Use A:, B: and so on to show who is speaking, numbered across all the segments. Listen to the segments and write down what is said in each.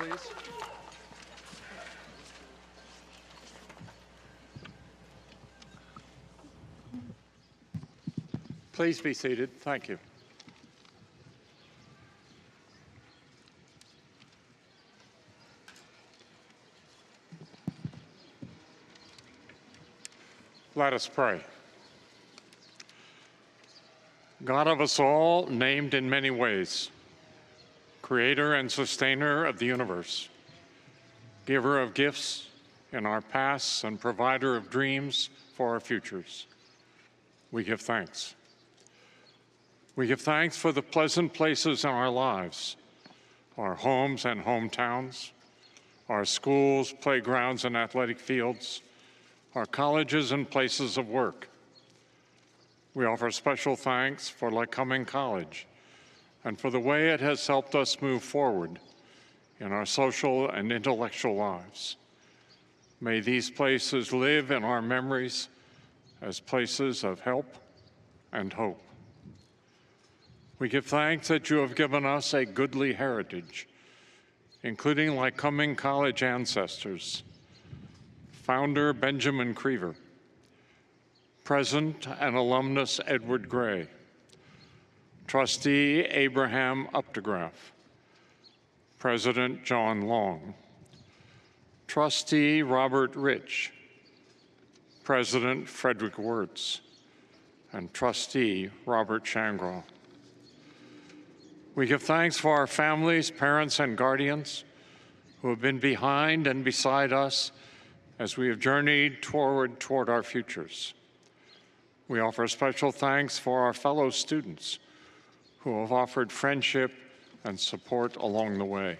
A: please. Please be seated. Thank you. Let us pray. God of us all, named in many ways, creator and sustainer of the universe, giver of gifts in our pasts and provider of dreams for our futures, we give thanks. We give thanks for the pleasant places in our lives, our homes and hometowns, our schools, playgrounds, and athletic fields, our colleges and places of work. We offer special thanks for Lycoming College and for the way it has helped us move forward in our social and intellectual lives. May these places live in our memories as places of help and hope. We give thanks that you have given us a goodly heritage, including Lycoming College ancestors, founder Benjamin Creever, President and alumnus Edward Gray, Trustee Abraham Updegraff, President John Long, Trustee Robert Rich, President Frederick Wirtz, and Trustee Robert Shangraw. We give thanks for our families, parents, and guardians who have been behind and beside us as we have journeyed toward our futures. We offer special thanks for our fellow students who have offered friendship and support along the way.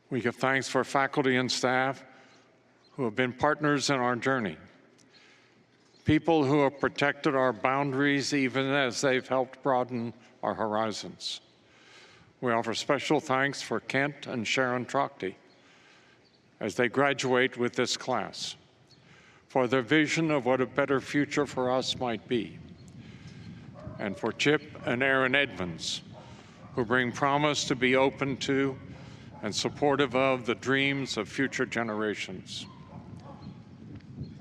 A: We give thanks for faculty and staff who have been partners in our journey, people who have protected our boundaries even as they've helped broaden our horizons. We offer special thanks for Kent and Sharon Trochty as they graduate with this class, for their vision of what a better future for us might be, and for Chip and Aaron Edmonds, who bring promise to be open to and supportive of the dreams of future generations.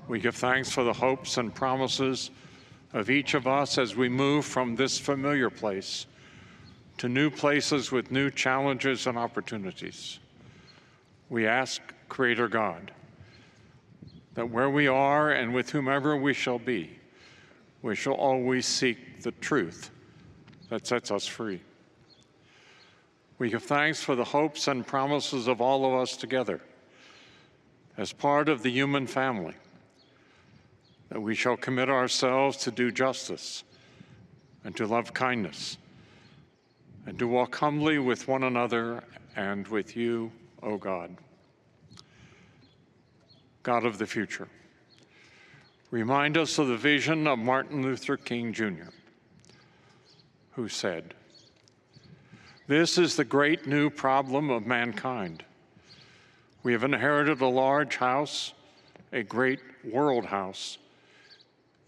A: We give thanks for the hopes and promises of each of us as we move from this familiar place to new places with new challenges and opportunities. We ask, Creator God, that where we are and with whomever we shall be, we shall always seek the truth that sets us free. We give thanks for the hopes and promises of all of us together as part of the human family, that we shall commit ourselves to do justice and to love kindness and to walk humbly with one another and with you, O God. God of the future, remind us of the vision of Martin Luther King Jr., who said, "This is the great new problem of mankind. We have inherited a large house, a great world house,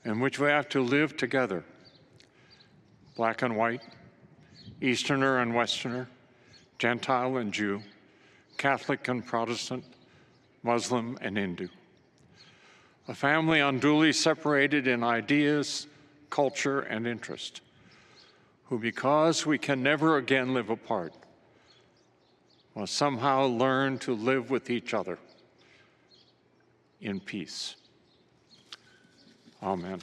A: in which we have to live together, black and white, Easterner and Westerner, Gentile and Jew, Catholic and Protestant, Muslim and Hindu. A family unduly separated in ideas, culture, and interest, who, because we can never again live apart, must somehow learn to live with each other in peace." Amen.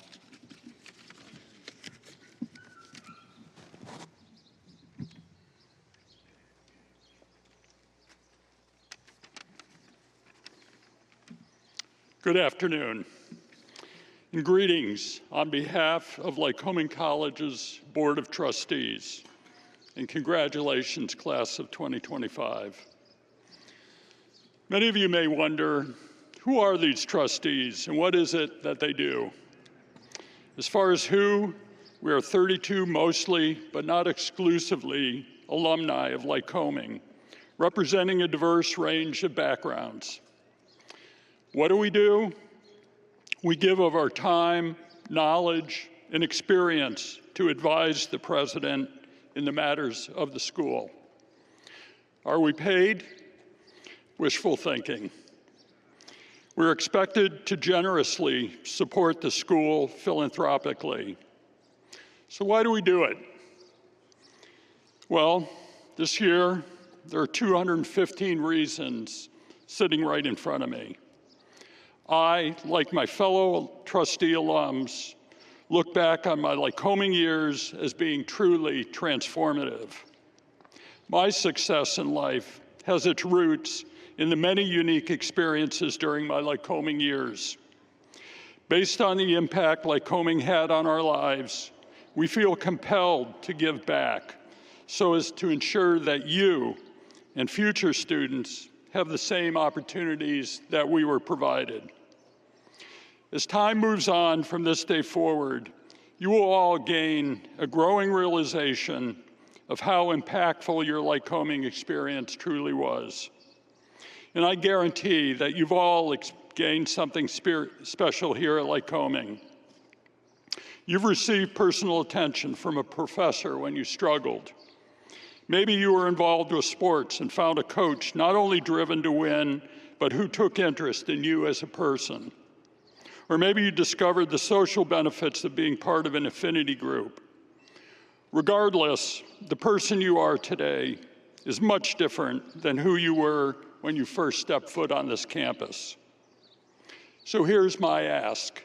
B: Good afternoon, and greetings on behalf of Lycoming College's Board of Trustees, and congratulations, class of 2025. Many of you may wonder, who are these trustees and what is it that they do? As far as who, we are 32 mostly, but not exclusively, alumni of Lycoming, representing a diverse range of backgrounds. What do? We give of our time, knowledge, and experience to advise the president in the matters of the school. Are we paid? Wishful thinking. We're expected to generously support the school philanthropically. So why do we do it? Well, this year, there are 215 reasons sitting right in front of me. I, like my fellow trustee alums, look back on my Lycoming years as being truly transformative. My success in life has its roots in the many unique experiences during my Lycoming years. Based on the impact Lycoming had on our lives, we feel compelled to give back so as to ensure that you and future students have the same opportunities that we were provided. As time moves on from this day forward, you will all gain a growing realization of how impactful your Lycoming experience truly was. And I guarantee that you've all gained something special here at Lycoming. You've received personal attention from a professor when you struggled. Maybe you were involved with sports and found a coach not only driven to win, but who took interest in you as a person. Or maybe you discovered the social benefits of being part of an affinity group. Regardless, the person you are today is much different than who you were when you first stepped foot on this campus. So here's my ask.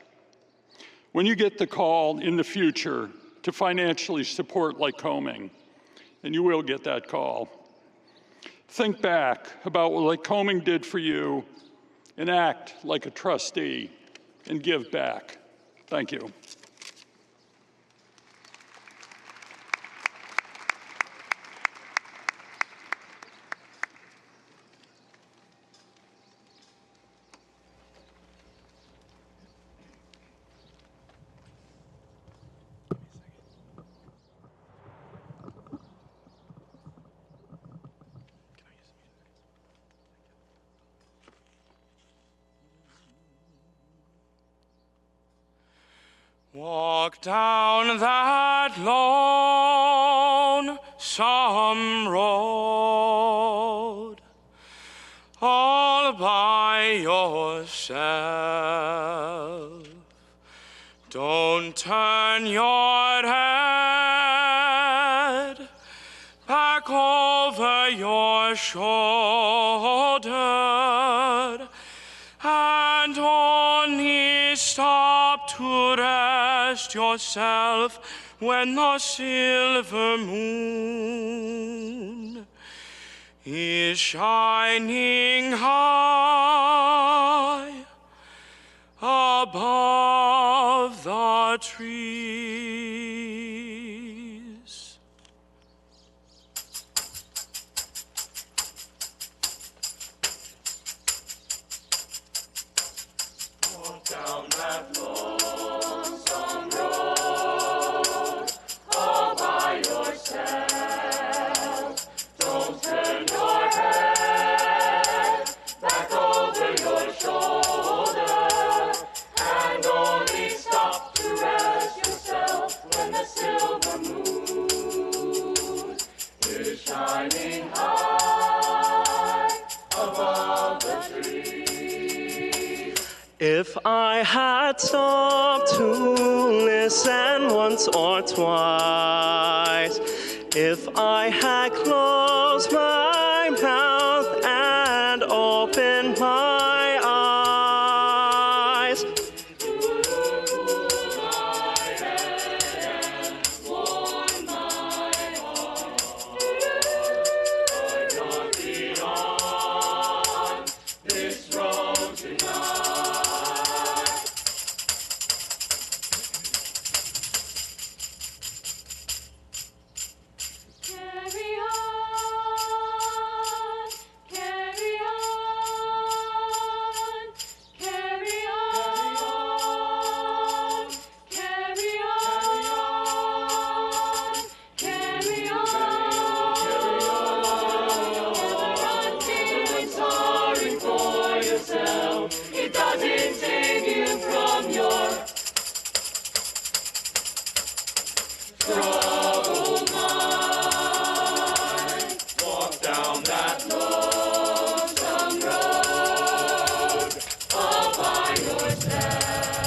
B: When you get the call in the future to financially support Lycoming, and you will get that call, think back about what Lycoming did for you and act like a trustee and give back. Thank you.
C: Walk down that lonesome road all by yourself. Don't turn your head back over your shoulder and only stop to rest yourself when the silver moon is shining high above the trees. Walk down that lonesome road all by yourself. Don't turn your head back over your shoulder and only stop to rest yourself when the silver moon is shining high above the trees. If I had stopped to listen once or twice, if I had closed my mouth and opened my eyes, warm my heart, I'd not be on this road tonight. Carry on, that lonesome road all by yourself.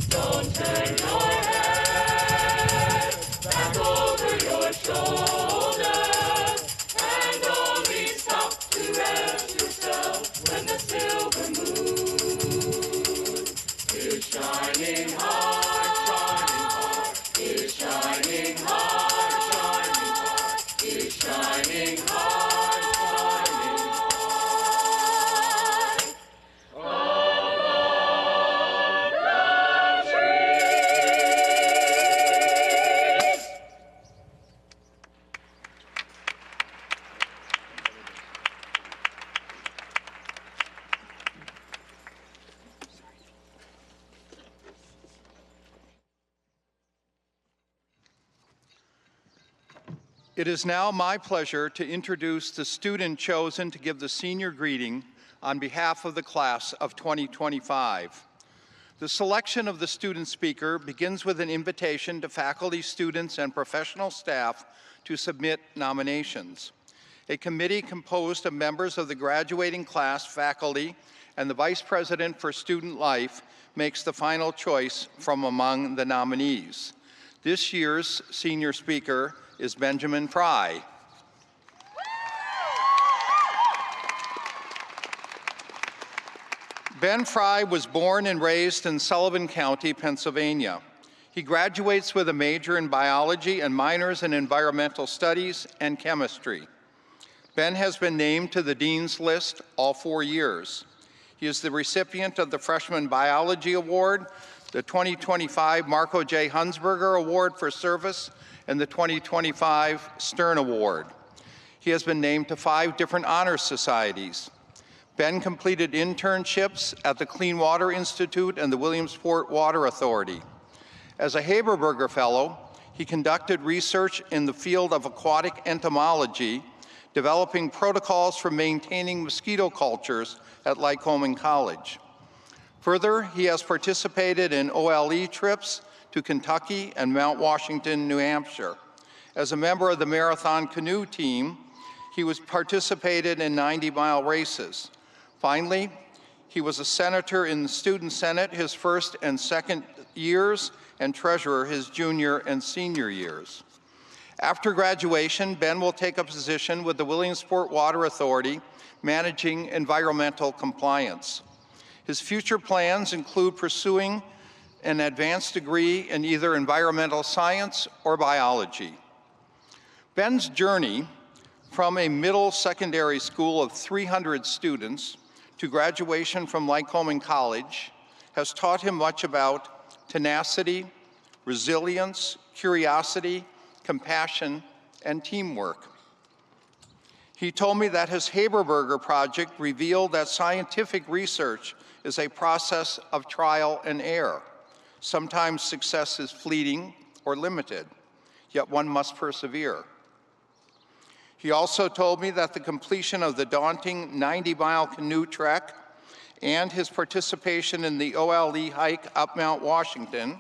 C: Don't turn your head back over your shoulder, and only stop to rest yourself when the silver moon is shining hard, is shining hard, is shining hard, shining hard above the trees.
D: It is now my pleasure to introduce the student chosen to give the senior greeting on behalf of the class of 2025. The selection of the student speaker begins with an invitation to faculty, students, and professional staff to submit nominations. A committee composed of members of the graduating class, faculty, and the Vice President for Student Life makes the final choice from among the nominees. This year's senior speaker is Benjamin Fry. Ben Fry was born and raised in Sullivan County, Pennsylvania. He graduates with a major in biology and minors in environmental studies and chemistry. Ben has been named to the Dean's List all 4 years. He is the recipient of the Freshman Biology Award, the 2025 Marco J. Hunsberger Award for Service, and the 2025 Stern Award. He has been named to 5 different honor societies. Ben completed internships at the Clean Water Institute and the Williamsport Water Authority. As a Haberberger Fellow, he conducted research in the field of aquatic entomology, developing protocols for maintaining mosquito cultures at Lycoming College. Further, he has participated in OLE trips to Kentucky and Mount Washington, New Hampshire. As a member of the marathon canoe team, he participated in 90-mile races. Finally, he was a senator in the Student Senate his first and second years and treasurer his junior and senior years. After graduation, Ben will take a position with the Williamsport Water Authority, managing environmental compliance. His future plans include pursuing an advanced degree in either environmental science or biology. Ben's journey from a middle secondary school of 300 students to graduation from Lycoming College has taught him much about tenacity, resilience, curiosity, compassion, and teamwork. He told me that his Haberberger project revealed that scientific research is a process of trial and error. Sometimes success is fleeting or limited, yet one must persevere. He also told me that the completion of the daunting 90-mile canoe trek and his participation in the OLE hike up Mount Washington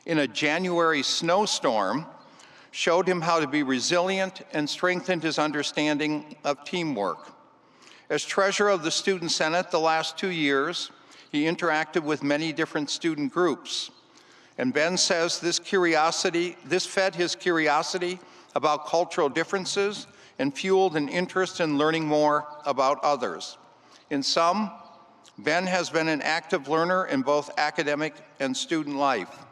D: in a January snowstorm showed him how to be resilient and strengthened his understanding of teamwork. As treasurer of the Student Senate the last 2 years, he interacted with many different student groups. And Ben says this fed his curiosity about cultural differences and fueled an interest in learning more about others. In sum, Ben has been an active learner in both academic and student life.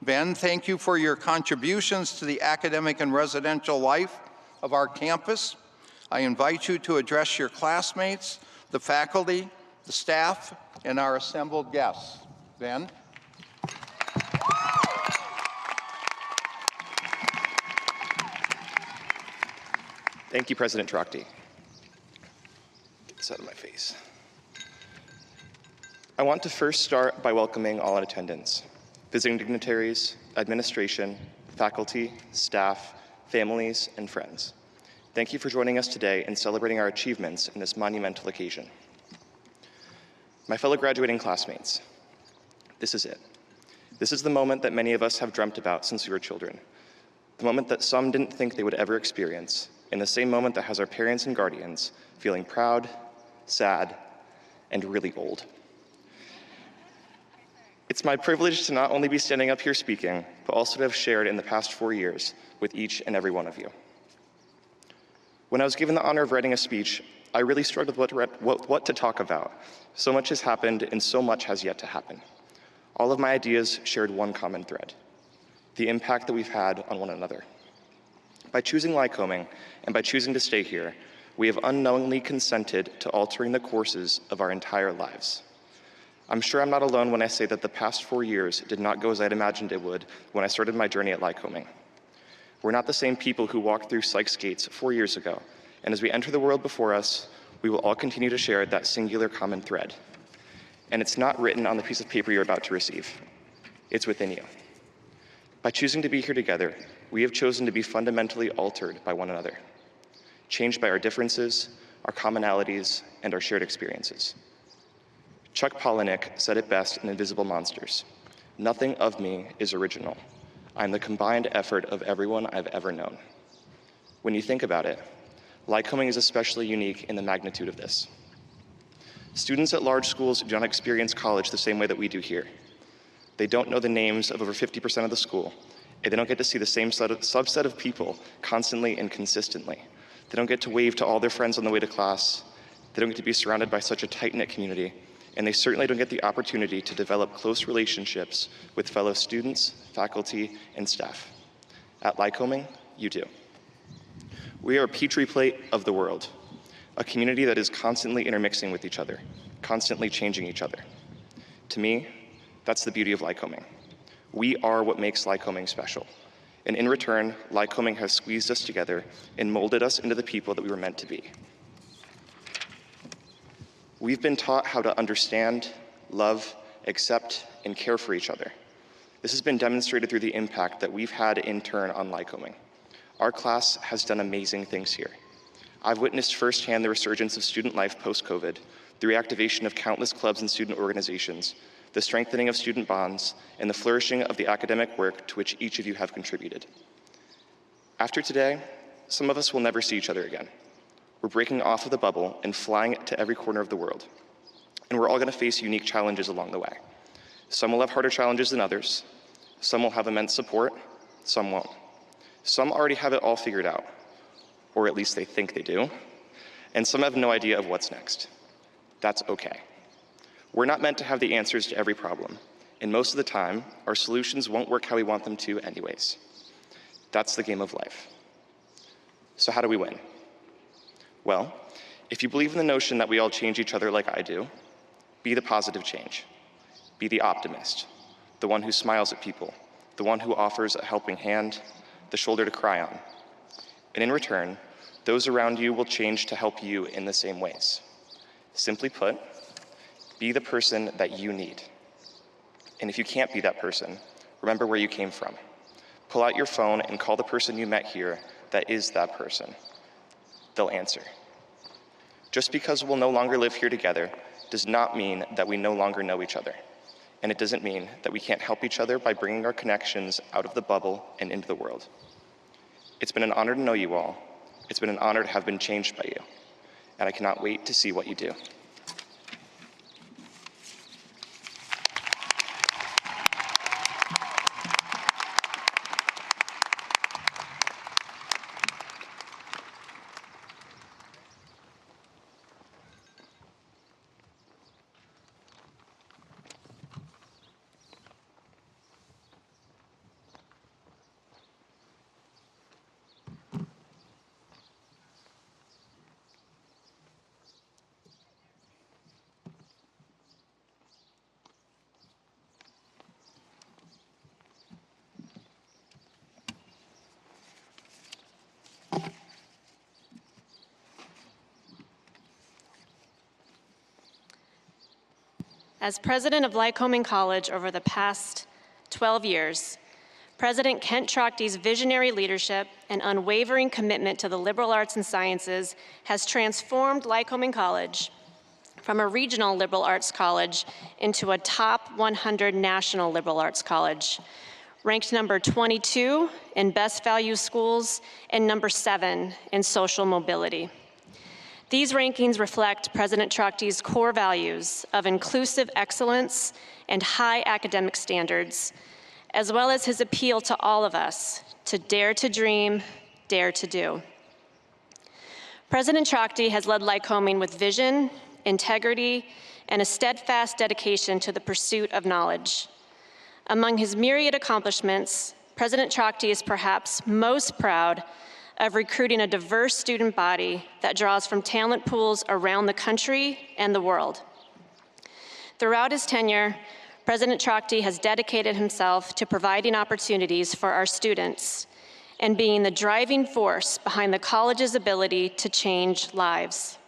D: Ben, thank you for your contributions to the academic and residential life of our campus. I invite you to address your classmates, the faculty, the staff, and our assembled guests. Ben?
E: Thank you, President Trachty. Get this out of my face. I want to first start by welcoming all in attendance, visiting dignitaries, administration, faculty, staff, families, and friends. Thank you for joining us today and celebrating our achievements in this monumental occasion. My fellow graduating classmates, this is it. This is the moment that many of us have dreamt about since we were children. the moment that some didn't think they would ever experience, and the same moment that has our parents and guardians feeling proud, sad, and really old. It's my privilege to not only be standing up here speaking, but also to have shared in the past 4 years with each and every one of you. When I was given the honor of writing a speech, I really struggled with what to talk about. So much has happened and so much has yet to happen. All of my ideas shared one common thread: the impact that we've had on one another. By choosing Lycoming and by choosing to stay here, we have unknowingly consented to altering the courses of our entire lives. I'm sure I'm not alone when I say that the past 4 years did not go as I'd imagined it would when I started my journey at Lycoming. We're not the same people who walked through Sykes gates 4 years ago, and as we enter the world before us, we will all continue to share that singular common thread. And it's not written on the piece of paper you're about to receive. It's within you. By choosing to be here together, we have chosen to be fundamentally altered by one another, changed by our differences, our commonalities, and our shared experiences. Chuck Palahniuk said it best in Invisible Monsters: "Nothing of me is original. I'm the combined effort of everyone I've ever known." When you think about it, Lycoming is especially unique in the magnitude of this. Students at large schools do not experience college the same way that we do here. They don't know the names of over 50% of the school, and they don't get to see the same subset of people constantly and consistently. They don't get to wave to all their friends on the way to class. They don't get to be surrounded by such a tight-knit community, and they certainly don't get the opportunity to develop close relationships with fellow students, faculty, and staff. At Lycoming, you do. We are a petri plate of the world, a community that is constantly intermixing with each other, constantly changing each other. To me, that's the beauty of Lycoming. We are what makes Lycoming special. And in return, Lycoming has squeezed us together and molded us into the people that we were meant to be. We've been taught how to understand, love, accept, and care for each other. This has been demonstrated through the impact that we've had in turn on Lycoming. Our class has done amazing things here. I've witnessed firsthand the resurgence of student life post-COVID, the reactivation of countless clubs and student organizations, the strengthening of student bonds, and the flourishing of the academic work to which each of you have contributed. After today, some of us will never see each other again. We're breaking off of the bubble and flying to every corner of the world. And we're all going to face unique challenges along the way. Some will have harder challenges than others. Some will have immense support. Some won't. Some already have it all figured out, or at least they think they do. And some have no idea of what's next. That's okay. We're not meant to have the answers to every problem. And most of the time, our solutions won't work how we want them to anyways. That's the game of life. So how do we win? Well, if you believe in the notion that we all change each other like I do, be the positive change. Be the optimist, the one who smiles at people, the one who offers a helping hand, the shoulder to cry on. And in return, those around you will change to help you in the same ways. Simply put, be the person that you need. And if you can't be that person, remember where you came from. Pull out your phone and call the person you met here that is that person. They'll answer. Just because we'll no longer live here together does not mean that we no longer know each other. And it doesn't mean that we can't help each other by bringing our connections out of the bubble and into the world. It's been an honor to know you all. It's been an honor to have been changed by you. And I cannot wait to see what you do.
F: As president of Lycoming College over the past 12 years, President Kent Trachty's visionary leadership and unwavering commitment to the liberal arts and sciences has transformed Lycoming College from a regional liberal arts college into a top 100 national liberal arts college, ranked number 22 in best value schools and number 7 in social mobility. These rankings reflect President Trocti's core values of inclusive excellence and high academic standards, as well as his appeal to all of us to dare to dream, dare to do. President Trocti has led Lycoming with vision, integrity, and a steadfast dedication to the pursuit of knowledge. Among his myriad accomplishments, President Trocti is perhaps most proud of recruiting a diverse student body that draws from talent pools around the country and the world. Throughout his tenure, President Trocti has dedicated himself to providing opportunities for our students and being the driving force behind the college's ability to change lives.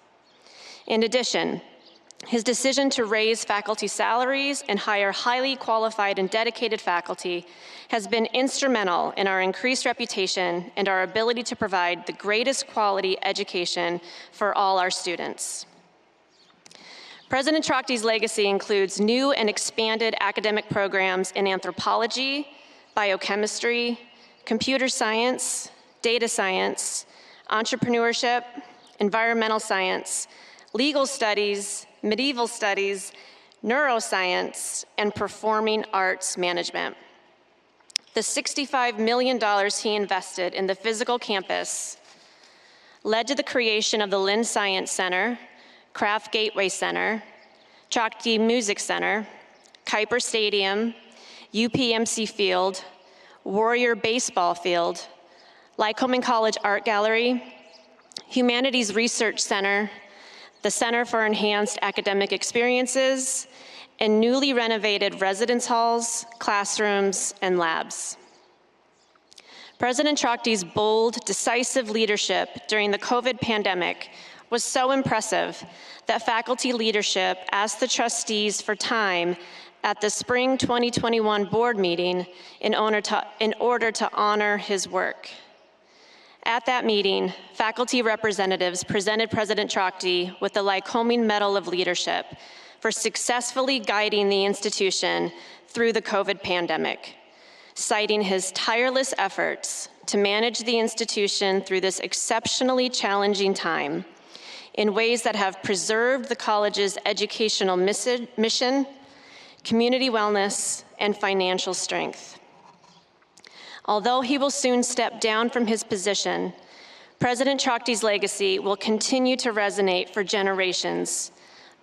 F: In addition, his decision to raise faculty salaries and hire highly qualified and dedicated faculty has been instrumental in our increased reputation and our ability to provide the greatest quality education for all our students. President Trocti's legacy includes new and expanded academic programs in anthropology, biochemistry, computer science, data science, entrepreneurship, environmental science, legal studies, medieval studies, neuroscience, and performing arts management. The $65 million he invested in the physical campus led to the creation of the Lynn Science Center, Craft Gateway Center, Trocti Music Center, Kuiper Stadium, UPMC Field, Warrior Baseball Field, Lycoming College Art Gallery, Humanities Research Center, the Center for Enhanced Academic Experiences, and newly renovated residence halls, classrooms, and labs. President Trocti's bold, decisive leadership during the COVID pandemic was so impressive that faculty leadership asked the trustees for time at the spring 2021 board meeting in order to honor his work. At that meeting, faculty representatives presented President Trocti with the Lycoming Medal of Leadership for successfully guiding the institution through the COVID pandemic, citing his tireless efforts to manage the institution through this exceptionally challenging time in ways that have preserved the college's educational mission, community wellness, and financial strength. Although he will soon step down from his position, President Trocti's legacy will continue to resonate for generations,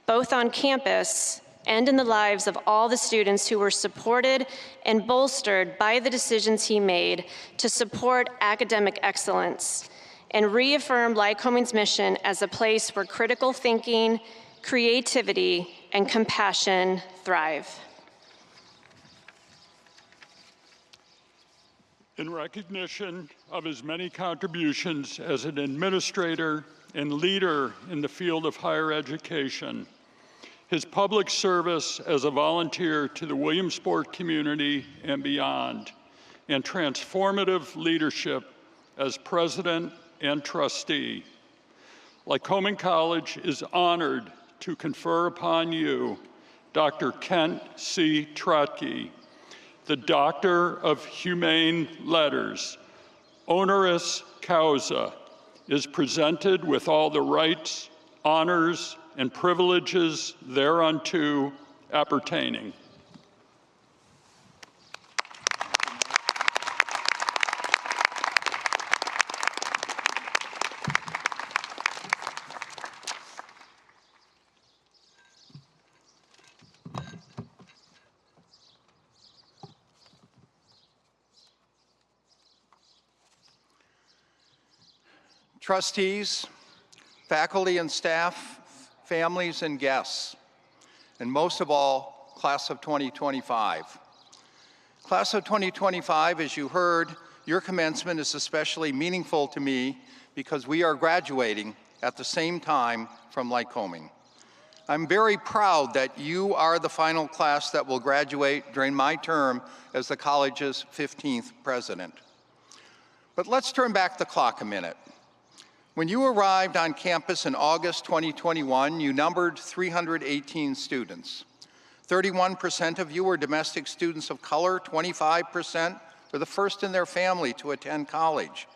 F: both on campus and in the lives of all the students who were supported and bolstered by the decisions he made to support academic excellence and reaffirm Lycoming's mission as a place where critical thinking, creativity, and compassion thrive.
B: In recognition of his many contributions as an administrator and leader in the field of higher education, his public service as a volunteer to the Williamsport community and beyond, and transformative leadership as president and trustee, Lycoming College is honored to confer upon you Dr. Kent C. Trotke, the Doctor of Humane Letters, honoris causa, is presented with all the rights, honors, and privileges thereunto appertaining.
D: Trustees, faculty and staff, families and guests, and most of all, class of 2025. Class of 2025, as you heard, your commencement is especially meaningful to me because we are graduating at the same time from Lycoming. I'm very proud that you are the final class that will graduate during my term as the college's 15th president. But let's turn back the clock a minute. When you arrived on campus in August 2021, you numbered 318 students. 31% of you were domestic students of color, 25% were the first in their family to attend college.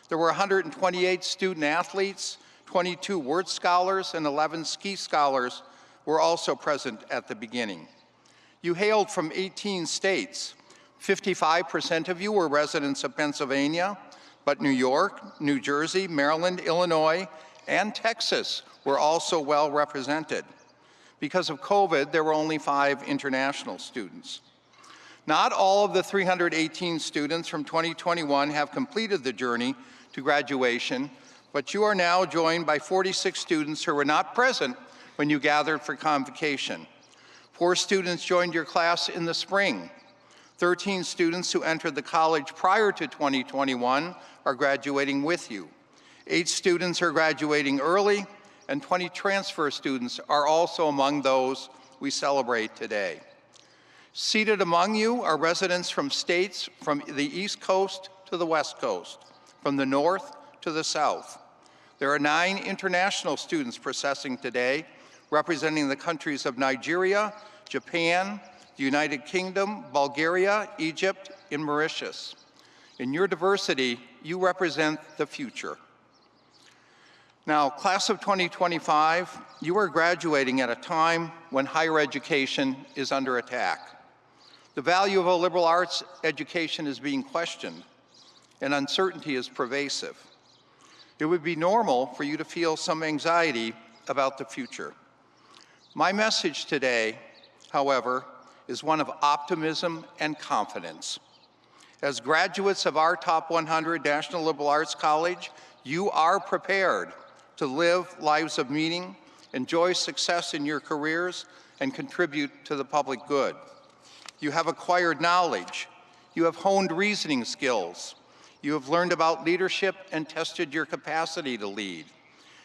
D: There were 128 student athletes, 22 word scholars, and 11 ski scholars were also present at the beginning. You hailed from 18 states. 55% of you were residents of Pennsylvania, but New York, New Jersey, Maryland, Illinois, and Texas were also well represented. Because of COVID, there were only 5 international students. Not all of the 318 students from 2021 have completed the journey to graduation, but you are now joined by 46 students who were not present when you gathered for convocation. 4 students joined your class in the spring. 13 students who entered the college prior to 2021 are graduating with you. 8 students are graduating early, and 20 transfer students are also among those we celebrate today. Seated among you are residents from states from the East Coast to the West Coast, from the North to the South. There are 9 international students processing today, representing the countries of Nigeria, Japan, the United Kingdom, Bulgaria, Egypt, and Mauritius. In your diversity, you represent the future. Now, class of 2025, you are graduating at a time when higher education is under attack. The value of a liberal arts education is being questioned, and uncertainty is pervasive. It would be normal for you to feel some anxiety about the future. My message today, however, is one of optimism and confidence. As graduates of our Top 100 National Liberal Arts College, you are prepared to live lives of meaning, enjoy success in your careers, and contribute to the public good. You have acquired knowledge. You have honed reasoning skills. You have learned about leadership and tested your capacity to lead.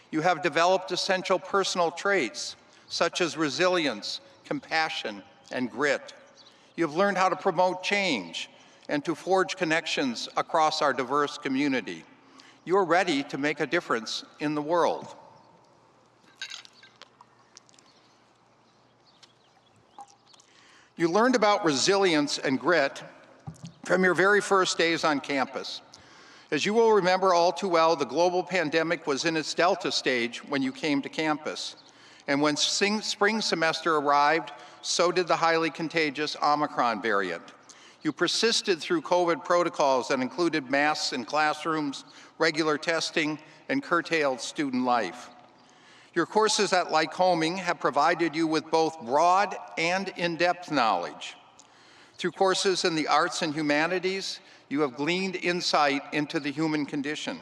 D: You have developed essential personal traits such as resilience, compassion, and grit. You have learned how to promote change and to forge connections across our diverse community. You are ready to make a difference in the world. You learned about resilience and grit from your very first days on campus. As you will remember all too well, the global pandemic was in its Delta stage when you came to campus. And when spring semester arrived, so did the highly contagious Omicron variant. You persisted through COVID protocols that included masks in classrooms, regular testing, and curtailed student life. Your courses at Lycoming have provided you with both broad and in-depth knowledge. Through courses in the arts and humanities, you have gleaned insight into the human condition.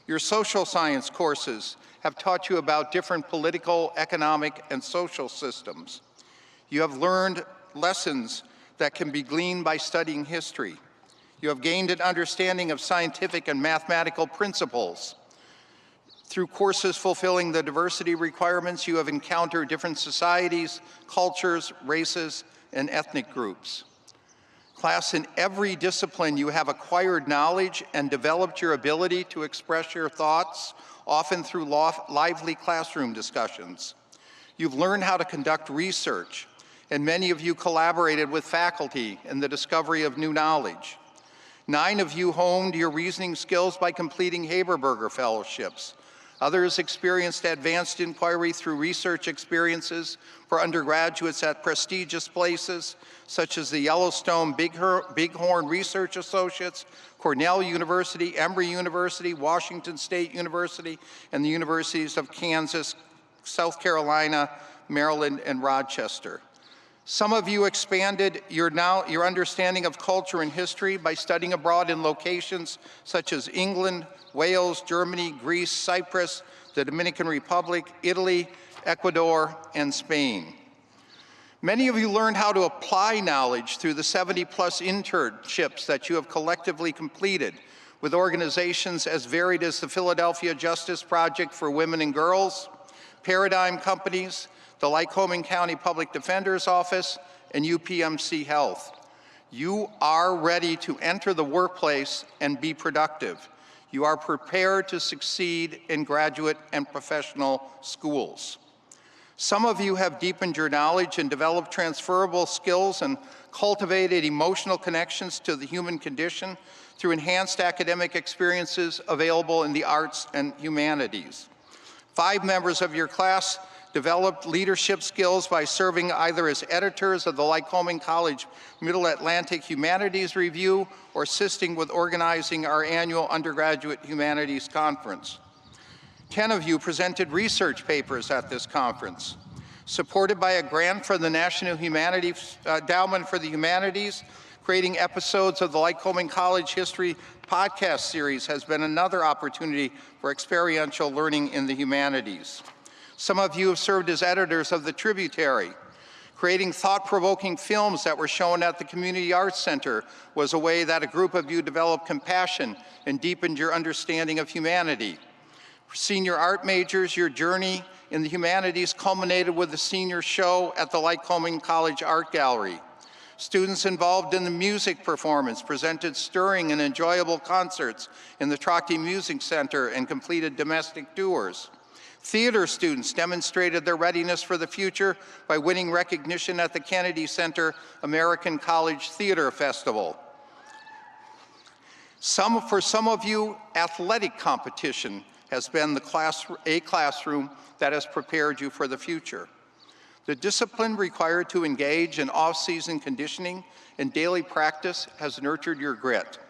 D: Your social science courses have taught you about different political, economic, and social systems. You have learned lessons that can be gleaned by studying history. You have gained an understanding of scientific and mathematical principles. Through courses fulfilling the diversity requirements, you have encountered different societies, cultures, races, and ethnic groups. Class, in every discipline, you have acquired knowledge and developed your ability to express your thoughts, often through lively classroom discussions. You've learned how to conduct research, and many of you collaborated with faculty in the discovery of new knowledge. 9 of you honed your reasoning skills by completing Haberberger fellowships. Others experienced advanced inquiry through research experiences for undergraduates at prestigious places such as the Yellowstone Bighorn Research Associates, Cornell University, Emory University, Washington State University, and the universities of Kansas, South Carolina, Maryland, and Rochester. Some of you expanded your understanding of culture and history by studying abroad in locations such as England, Wales, Germany, Greece, Cyprus, the Dominican Republic, Italy, Ecuador, and Spain. Many of you learned how to apply knowledge through the 70-plus internships that you have collectively completed with organizations as varied as the Philadelphia Justice Project for Women and Girls, Paradigm Companies, the Lycoming County Public Defender's Office, and UPMC Health. You are ready to enter the workplace and be productive. You are prepared to succeed in graduate and professional schools. Some of you have deepened your knowledge and developed transferable skills and cultivated emotional connections to the human condition through enhanced academic experiences available in the arts and humanities. 5 members of your class developed leadership skills by serving either as editors of the Lycoming College Middle Atlantic Humanities Review or assisting with organizing our annual undergraduate humanities conference. 10 of you presented research papers at this conference. Supported by a grant from the National Endowment for the Humanities, creating episodes of the Lycoming College History podcast series has been another opportunity for experiential learning in the humanities. Some of you have served as editors of The Tributary. Creating thought-provoking films that were shown at the Community Arts Center was a way that a group of you developed compassion and deepened your understanding of humanity. For senior art majors, your journey in the humanities culminated with the senior show at the Lycoming College Art Gallery. Students involved in the music performance presented stirring and enjoyable concerts in the Trockty Music Center and completed domestic tours. Theater students demonstrated their readiness for the future by winning recognition at the Kennedy Center American College Theater Festival. For some of you, athletic competition has been a classroom that has prepared you for the future. The discipline required to engage in off-season conditioning and daily practice has nurtured your grit.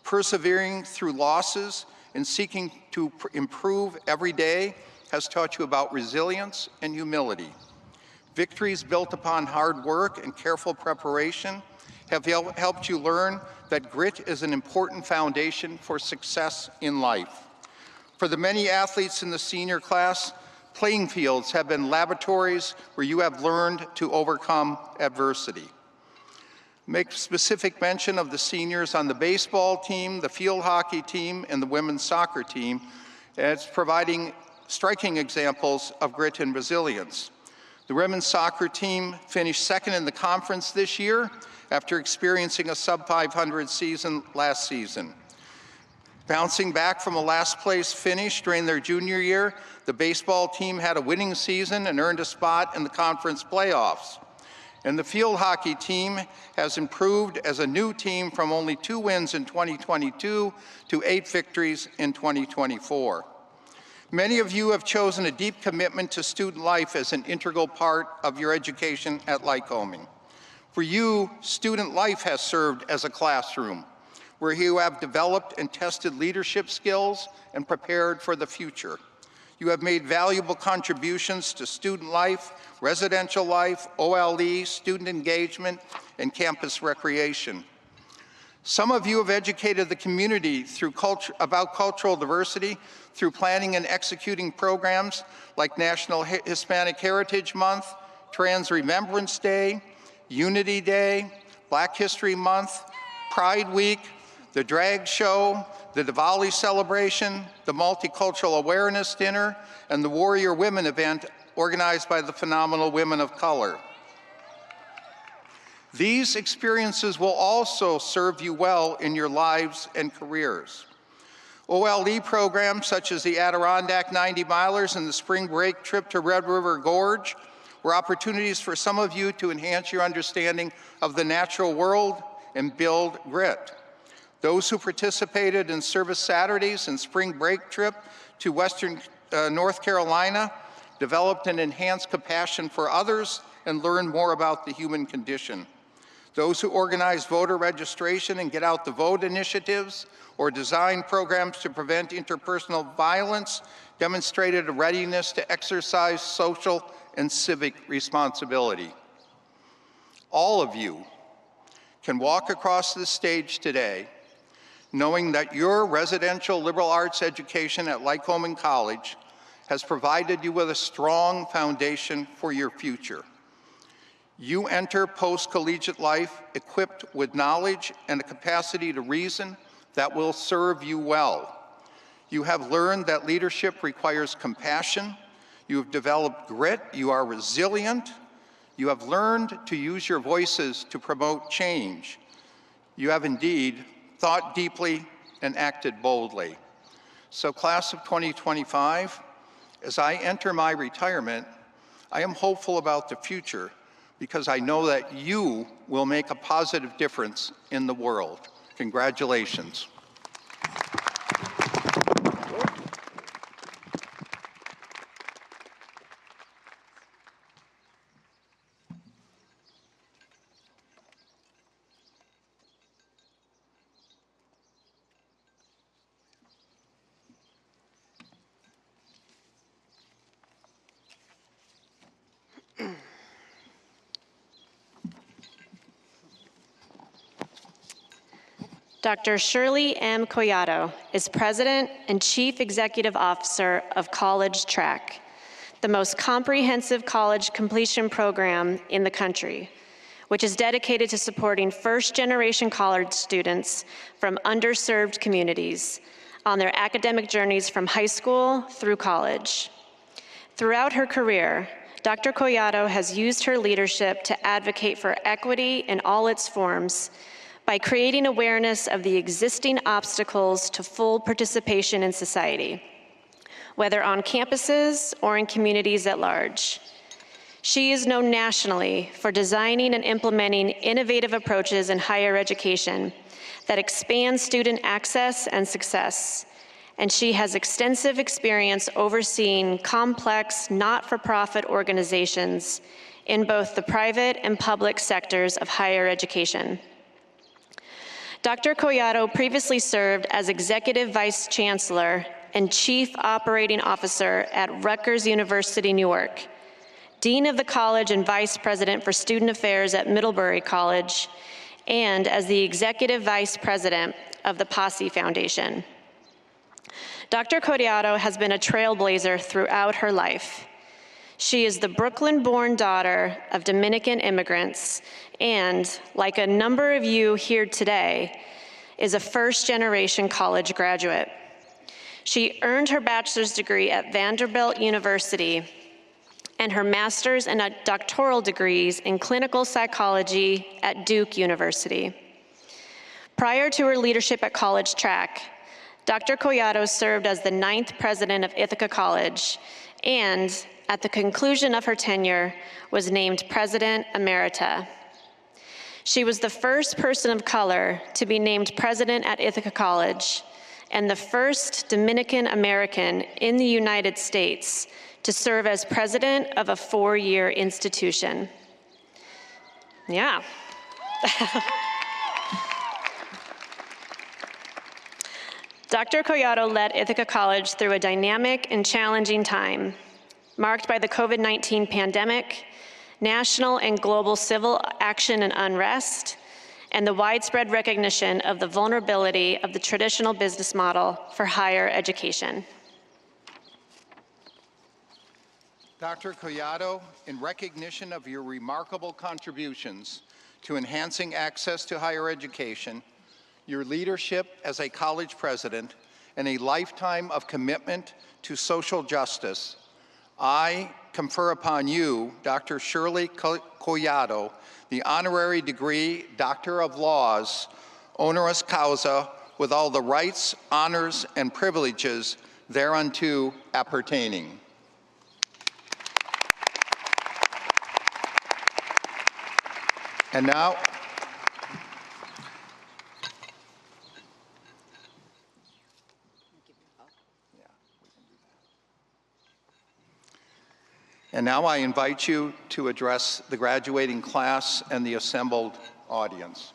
D: Persevering through losses and seeking to improve every day has taught you about resilience and humility. Victories built upon hard work and careful preparation have helped you learn that grit is an important foundation for success in life. For the many athletes in the senior class, playing fields have been laboratories where you have learned to overcome adversity. Make specific mention of the seniors on the baseball team, the field hockey team, and the women's soccer team as providing striking examples of grit and resilience. The women's soccer team finished second in the conference this year after experiencing a sub-500 season last season. Bouncing back from a last place finish during their junior year, the baseball team had a winning season and earned a spot in the conference playoffs. And the field hockey team has improved as a new team from only 2 wins in 2022 to 8 victories in 2024. Many of you have chosen a deep commitment to student life as an integral part of your education at Lycoming. For you, student life has served as a classroom where you have developed and tested leadership skills and prepared for the future. You have made valuable contributions to student life, residential life, OLE, student engagement, and campus recreation. Some of you have educated the community about cultural diversity through planning and executing programs like National Hispanic Heritage Month, Trans Remembrance Day, Unity Day, Black History Month, Pride Week, the drag show, the Diwali celebration, the Multicultural Awareness Dinner, and the Warrior Women event organized by the phenomenal women of color. These experiences will also serve you well in your lives and careers. OLE programs such as the Adirondack 90 Milers and the spring break trip to Red River Gorge were opportunities for some of you to enhance your understanding of the natural world and build grit. Those who participated in Service Saturdays and spring break trip to Western North Carolina developed an enhanced compassion for others and learned more about the human condition. Those who organized voter registration and Get Out the Vote initiatives or designed programs to prevent interpersonal violence demonstrated a readiness to exercise social and civic responsibility. All of you can walk across this stage today knowing that your residential liberal arts education at Lycoming College has provided you with a strong foundation for your future. You enter post-collegiate life equipped with knowledge and a capacity to reason that will serve you well. You have learned that leadership requires compassion. You have developed grit. You are resilient. You have learned to use your voices to promote change. You have indeed thought deeply and acted boldly. So class of 2025, as I enter my retirement, I am hopeful about the future because I know that you will make a positive difference in the world. Congratulations.
F: Dr. Shirley M. Collado is President and Chief Executive Officer of College Track, the most comprehensive college completion program in the country, which is dedicated to supporting first-generation college students from underserved communities on their academic journeys from high school through college. Throughout her career, Dr. Collado has used her leadership to advocate for equity in all its forms by creating awareness of the existing obstacles to full participation in society, whether on campuses or in communities at large. She is known nationally for designing and implementing innovative approaches in higher education that expand student access and success, and she has extensive experience overseeing complex not-for-profit organizations in both the private and public sectors of higher education. Dr. Collado previously served as Executive Vice Chancellor and Chief Operating Officer at Rutgers University, Newark, Dean of the College and Vice President for Student Affairs at Middlebury College, and as the Executive Vice President of the Posse Foundation. Dr. Collado has been a trailblazer throughout her life. She is the Brooklyn-born daughter of Dominican immigrants and, like a number of you here today, is a first-generation college graduate. She earned her bachelor's degree at Vanderbilt University and her master's and doctoral degrees in clinical psychology at Duke University. Prior to her leadership at College Track, Dr. Collado served as the 9th president of Ithaca College and, at the conclusion of her tenure, was named President Emerita. She was the first person of color to be named president at Ithaca College and the first Dominican American in the United States to serve as president of a 4-year institution. Yeah. Dr. Collado led Ithaca College through a dynamic and challenging time, marked by the COVID-19 pandemic, national and global civil action and unrest, and the widespread recognition of the vulnerability of the traditional business model for higher education.
D: Dr. Collado, in recognition of your remarkable contributions to enhancing access to higher education, your leadership as a college president, and a lifetime of commitment to social justice, I confer upon you, Dr. Shirley Collado, the honorary degree Doctor of Laws, honoris causa, with all the rights, honors, and privileges thereunto appertaining. And now, I invite you to address the graduating class and the assembled audience.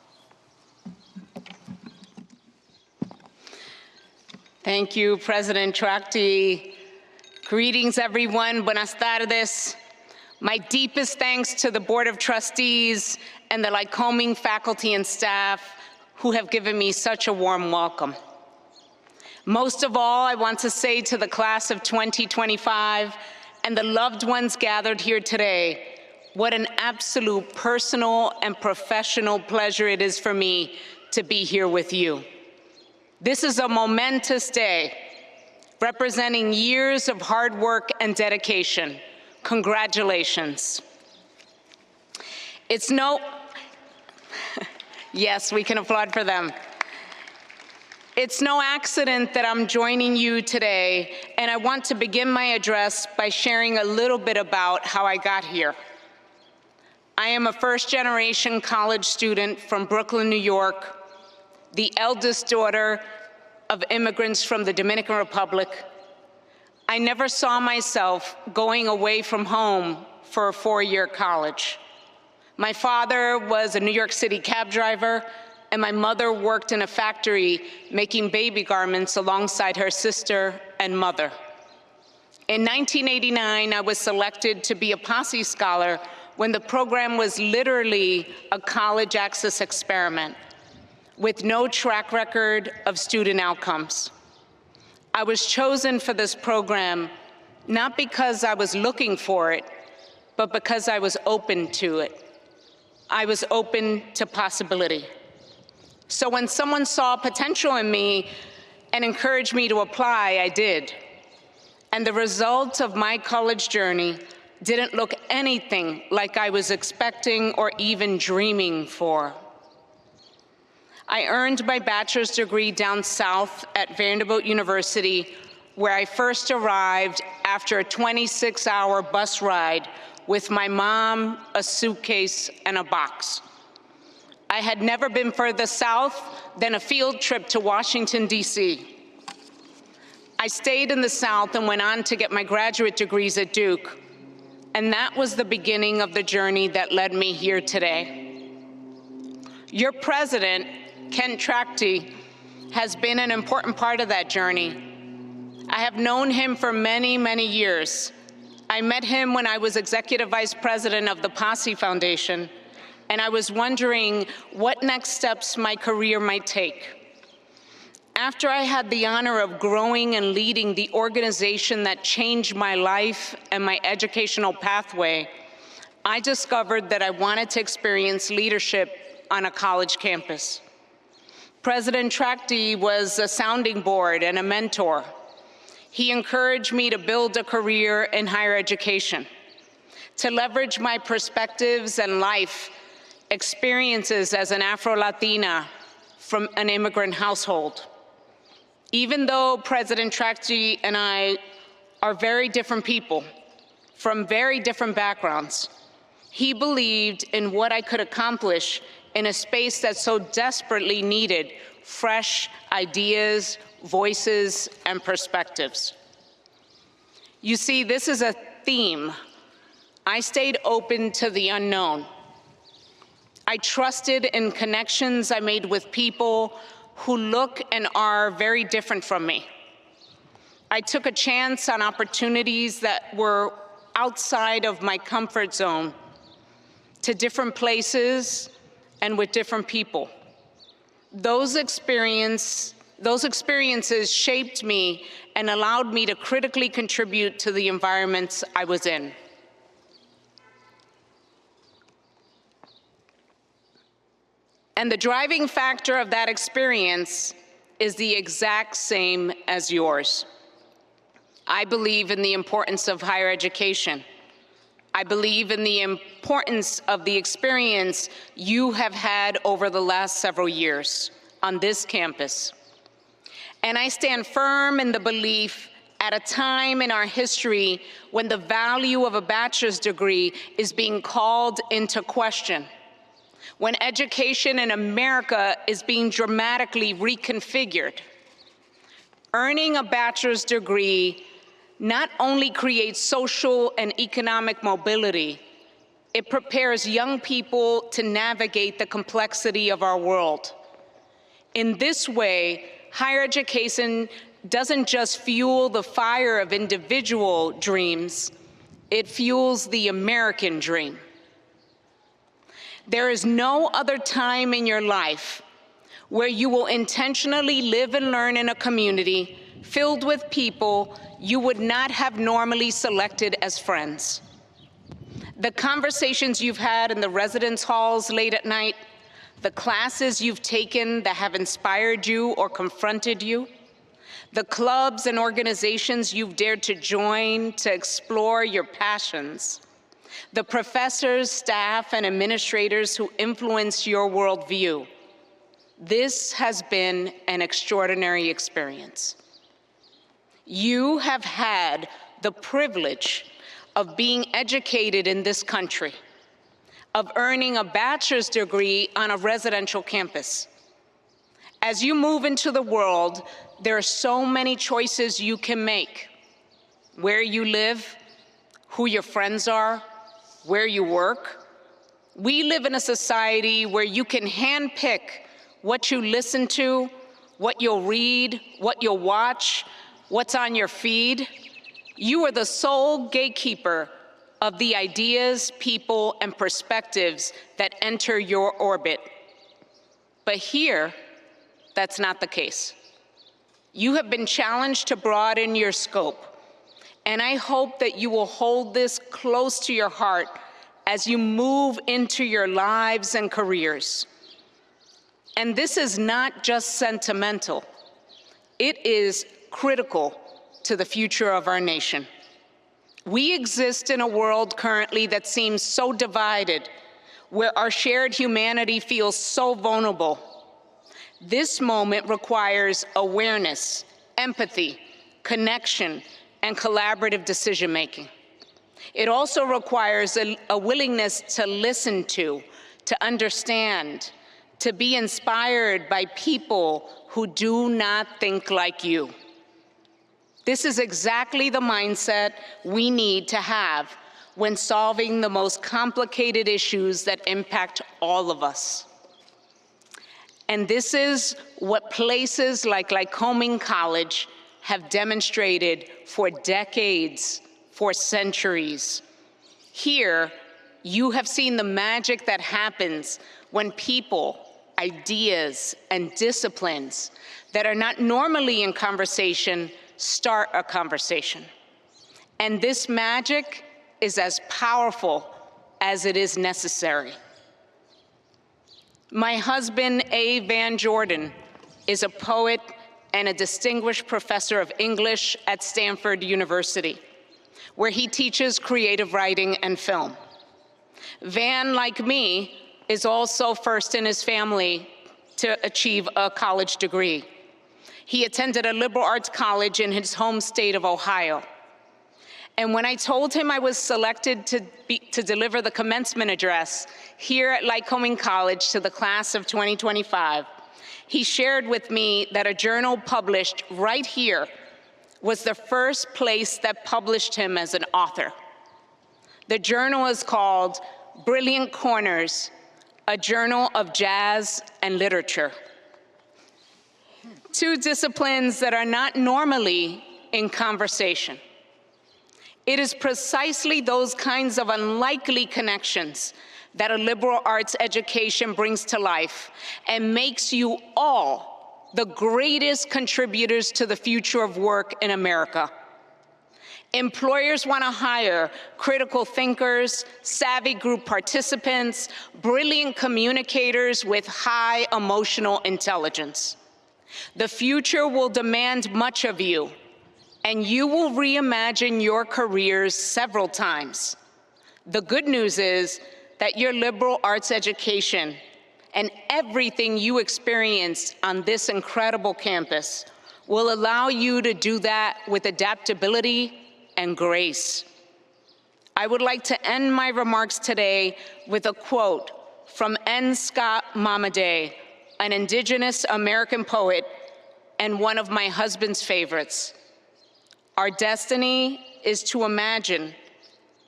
G: Thank you, President Tracti. Greetings, everyone. Buenas tardes. My deepest thanks to the Board of Trustees and the Lycoming faculty and staff who have given me such a warm welcome. Most of all, I want to say to the class of 2025 and the loved ones gathered here today, what an absolute personal and professional pleasure it is for me to be here with you. This is a momentous day, representing years of hard work and dedication. Congratulations. Yes, we can applaud for them. It's no accident that I'm joining you today, and I want to begin my address by sharing a little bit about how I got here. I am a first-generation college student from Brooklyn, New York, the eldest daughter of immigrants from the Dominican Republic. I never saw myself going away from home for a four-year college. My father was a New York City cab driver, and my mother worked in a factory making baby garments alongside her sister and mother. In 1989, I was selected to be a Posse Scholar when the program was literally a college access experiment with no track record of student outcomes. I was chosen for this program not because I was looking for it, but because I was open to it. I was open to possibility. So when someone saw potential in me and encouraged me to apply, I did. And the result of my college journey didn't look anything like I was expecting or even dreaming for. I earned my bachelor's degree down south at Vanderbilt University, where I first arrived after a 26-hour bus ride with my mom, a suitcase, and a box. I had never been further south than a field trip to Washington, D.C. I stayed in the South and went on to get my graduate degrees at Duke, and that was the beginning of the journey that led me here today. Your president, Ken Tracty, has been an important part of that journey. I have known him for many, many years. I met him when I was executive vice president of the Posse Foundation, and I was wondering what next steps my career might take. After I had the honor of growing and leading the organization that changed my life and my educational pathway, I discovered that I wanted to experience leadership on a college campus. President Tracty was a sounding board and a mentor. He encouraged me to build a career in higher education, to leverage my perspectives and life experiences as an Afro-Latina from an immigrant household. Even though President Tracty and I are very different people from very different backgrounds, he believed in what I could accomplish in a space that so desperately needed fresh ideas, voices, and perspectives. You see, this is a theme. I stayed open to the unknown. I trusted in connections I made with people who look and are very different from me. I took a chance on opportunities that were outside of my comfort zone, to different places and with different people. Those experiences shaped me and allowed me to critically contribute to the environments I was in. And the driving factor of that experience is the exact same as yours. I believe in the importance of higher education. I believe in the importance of the experience you have had over the last several years on this campus. And I stand firm in the belief at a time in our history when the value of a bachelor's degree is being called into question, when education in America is being dramatically reconfigured. Earning a bachelor's degree not only creates social and economic mobility, it prepares young people to navigate the complexity of our world. In this way, higher education doesn't just fuel the fire of individual dreams, it fuels the American dream. There is no other time in your life where you will intentionally live and learn in a community filled with people you would not have normally selected as friends. The conversations you've had in the residence halls late at night, the classes you've taken that have inspired you or confronted you, the clubs and organizations you've dared to join to explore your passions, the professors, staff, and administrators who influence your worldview. This has been an extraordinary experience. You have had the privilege of being educated in this country, of earning a bachelor's degree on a residential campus. As you move into the world, there are so many choices you can make. Where you live, who your friends are, where you work. We live in a society where you can handpick what you listen to, what you'll read, what you'll watch, what's on your feed. You are the sole gatekeeper of the ideas, people, and perspectives that enter your orbit. But here, that's not the case. You have been challenged to broaden your scope, and I hope that you will hold this close to your heart as you move into your lives and careers. And this is not just sentimental. It is critical to the future of our nation. We exist in a world currently that seems so divided, where our shared humanity feels so vulnerable. This moment requires awareness, empathy, connection, and collaborative decision-making. It also requires a willingness to listen to understand, to be inspired by people who do not think like you. This is exactly the mindset we need to have when solving the most complicated issues that impact all of us. And this is what places like Lycoming College have demonstrated for decades, for centuries. Here, you have seen the magic that happens when people, ideas, and disciplines that are not normally in conversation start a conversation. And this magic is as powerful as it is necessary. My husband, A. Van Jordan, is a poet and a distinguished professor of English at Stanford University, where he teaches creative writing and film. Van, like me, is also first in his family to achieve a college degree. He attended a liberal arts college in his home state of Ohio. And when I told him I was selected to deliver the commencement address here at Lycoming College to the class of 2025, he shared with me that a journal published right here was the first place that published him as an author. The journal is called Brilliant Corners, a journal of jazz and literature. Two disciplines that are not normally in conversation. It is precisely those kinds of unlikely connections that a liberal arts education brings to life and makes you all the greatest contributors to the future of work in America. Employers want to hire critical thinkers, savvy group participants, brilliant communicators with high emotional intelligence. The future will demand much of you, and you will reimagine your careers several times. The good news is that your liberal arts education and everything you experienced on this incredible campus will allow you to do that with adaptability and grace. I would like to end my remarks today with a quote from N. Scott Momaday, an Indigenous American poet and one of my husband's favorites. Our destiny is to imagine,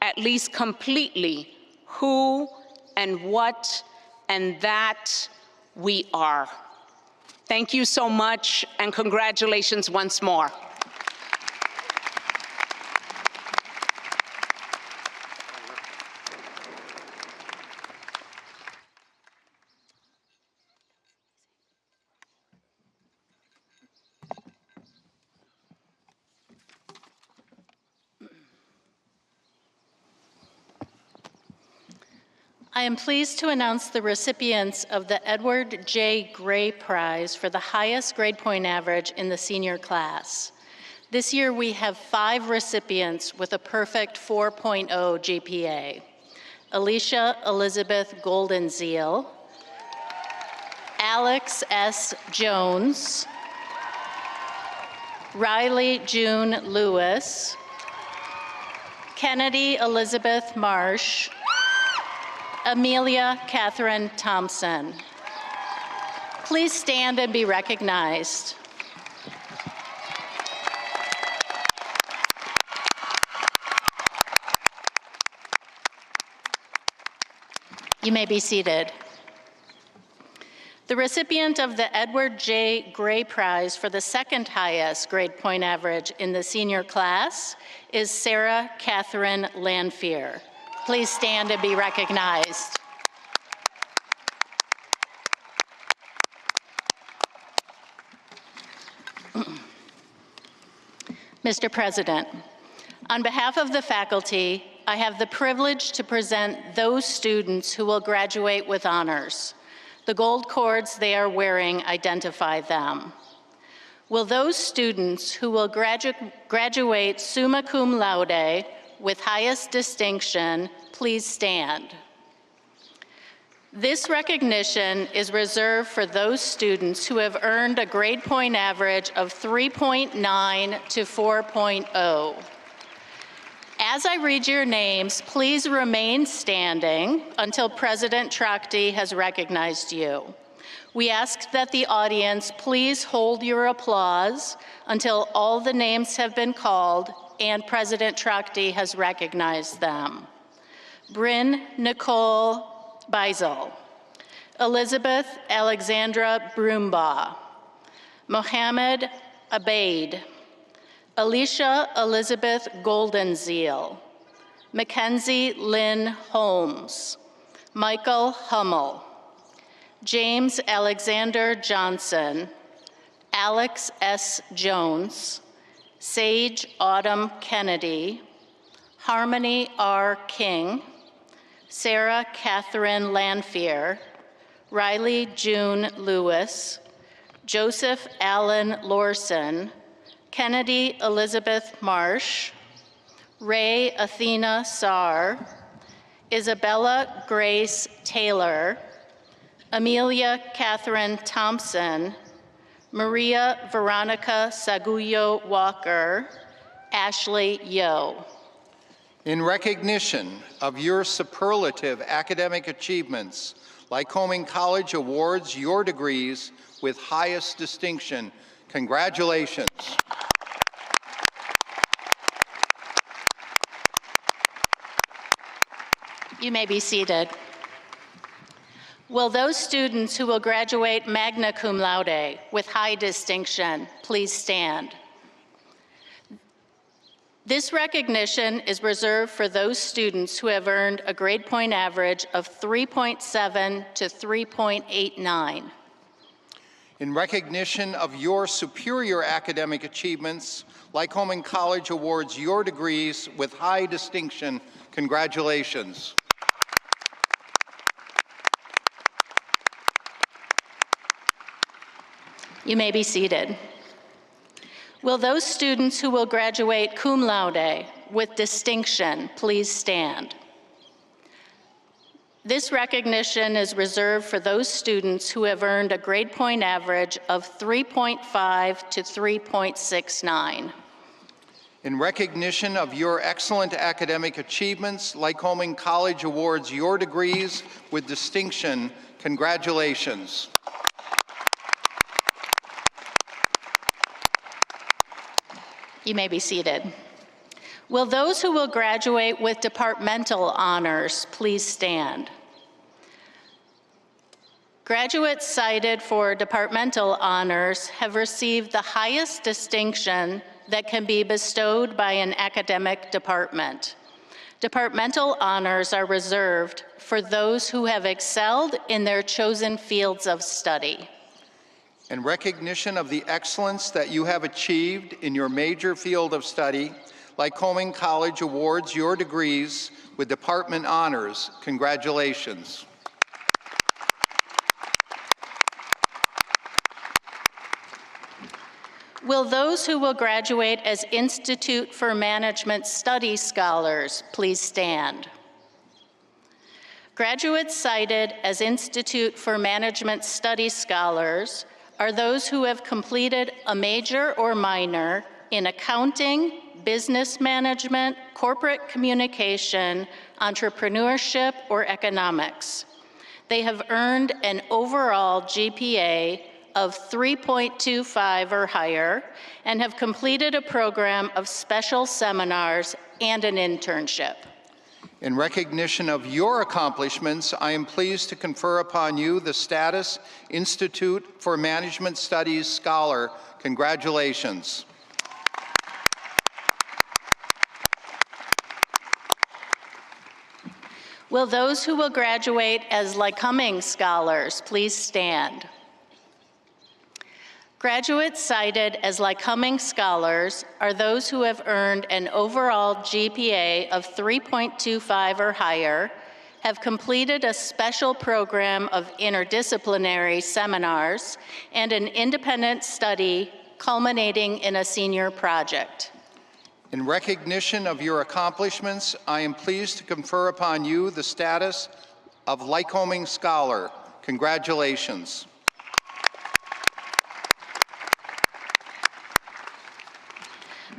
G: at least completely, who and what and that we are. Thank you so much, and congratulations once more.
H: I am pleased to announce the recipients of the Edward J. Gray Prize for the highest grade point average in the senior class. This year we have 5 recipients with a perfect 4.0 GPA. Alicia Elizabeth Goldenzeal, Alex S. Jones, Riley June Lewis, Kennedy Elizabeth Marsh, Amelia Catherine Thompson. Please stand and be recognized. You may be seated. The recipient of the Edward J. Gray Prize for the second highest grade point average in the senior class is Sarah Catherine Lanphier. Please stand and be recognized. Mr. President, on behalf of the faculty, I have the privilege to present those students who will graduate with honors. The gold cords they are wearing identify them. Will those students who will graduate summa cum laude with highest distinction please stand? This recognition is reserved for those students who have earned a grade point average of 3.9 to 4.0. As I read your names, please remain standing until President Tracti has recognized you. We ask that the audience please hold your applause until all the names have been called and President Tracti has recognized them. Bryn Nicole Beisel, Elizabeth Alexandra Broombaugh, Mohammed Abaid, Alicia Elizabeth Goldenzeal, Mackenzie Lynn Holmes, Michael Hummel, James Alexander Johnson, Alex S. Jones, Sage Autumn Kennedy, Harmony R. King, Sarah Catherine Lanphier, Riley June Lewis, Joseph Allen Lorson, Kennedy Elizabeth Marsh, Ray Athena Saar, Isabella Grace Taylor, Amelia Catherine Thompson, Maria Veronica Sagullo Walker, Ashley Yo.
D: In recognition of your superlative academic achievements, Lycoming College awards your degrees with highest distinction. Congratulations.
H: You may be seated. Will those students who will graduate magna cum laude with high distinction please stand? This recognition is reserved for those students who have earned a grade point average of 3.7 to 3.89.
D: In recognition of your superior academic achievements, Lycoming College awards your degrees with high distinction. Congratulations.
H: You may be seated. Will those students who will graduate cum laude with distinction please stand? This recognition is reserved for those students who have earned a grade point average of 3.5 to 3.69.
D: In recognition of your excellent academic achievements, Lycoming College awards your degrees with distinction. Congratulations.
H: You may be seated. Will those who will graduate with departmental honors please stand? Graduates cited for departmental honors have received the highest distinction that can be bestowed by an academic department. Departmental honors are reserved for those who have excelled in their chosen fields of study.
D: In recognition of the excellence that you have achieved in your major field of study, Lycoming College awards your degrees with department honors. Congratulations.
H: Will those who will graduate as Institute for Management Study scholars please stand? Graduates cited as Institute for Management Studies scholars are those who have completed a major or minor in accounting, business management, corporate communication, entrepreneurship, or economics. They have earned an overall GPA of 3.25 or higher and have completed a program of special seminars and an internship.
D: In recognition of your accomplishments, I am pleased to confer upon you the status Institute for Management Studies Scholar. Congratulations.
H: Will those who will graduate as Lycoming scholars please stand? Graduates cited as Lycoming scholars are those who have earned an overall GPA of 3.25 or higher, have completed a special program of interdisciplinary seminars, and an independent study culminating in a senior project.
D: In recognition of your accomplishments, I am pleased to confer upon you the status of Lycoming Scholar. Congratulations.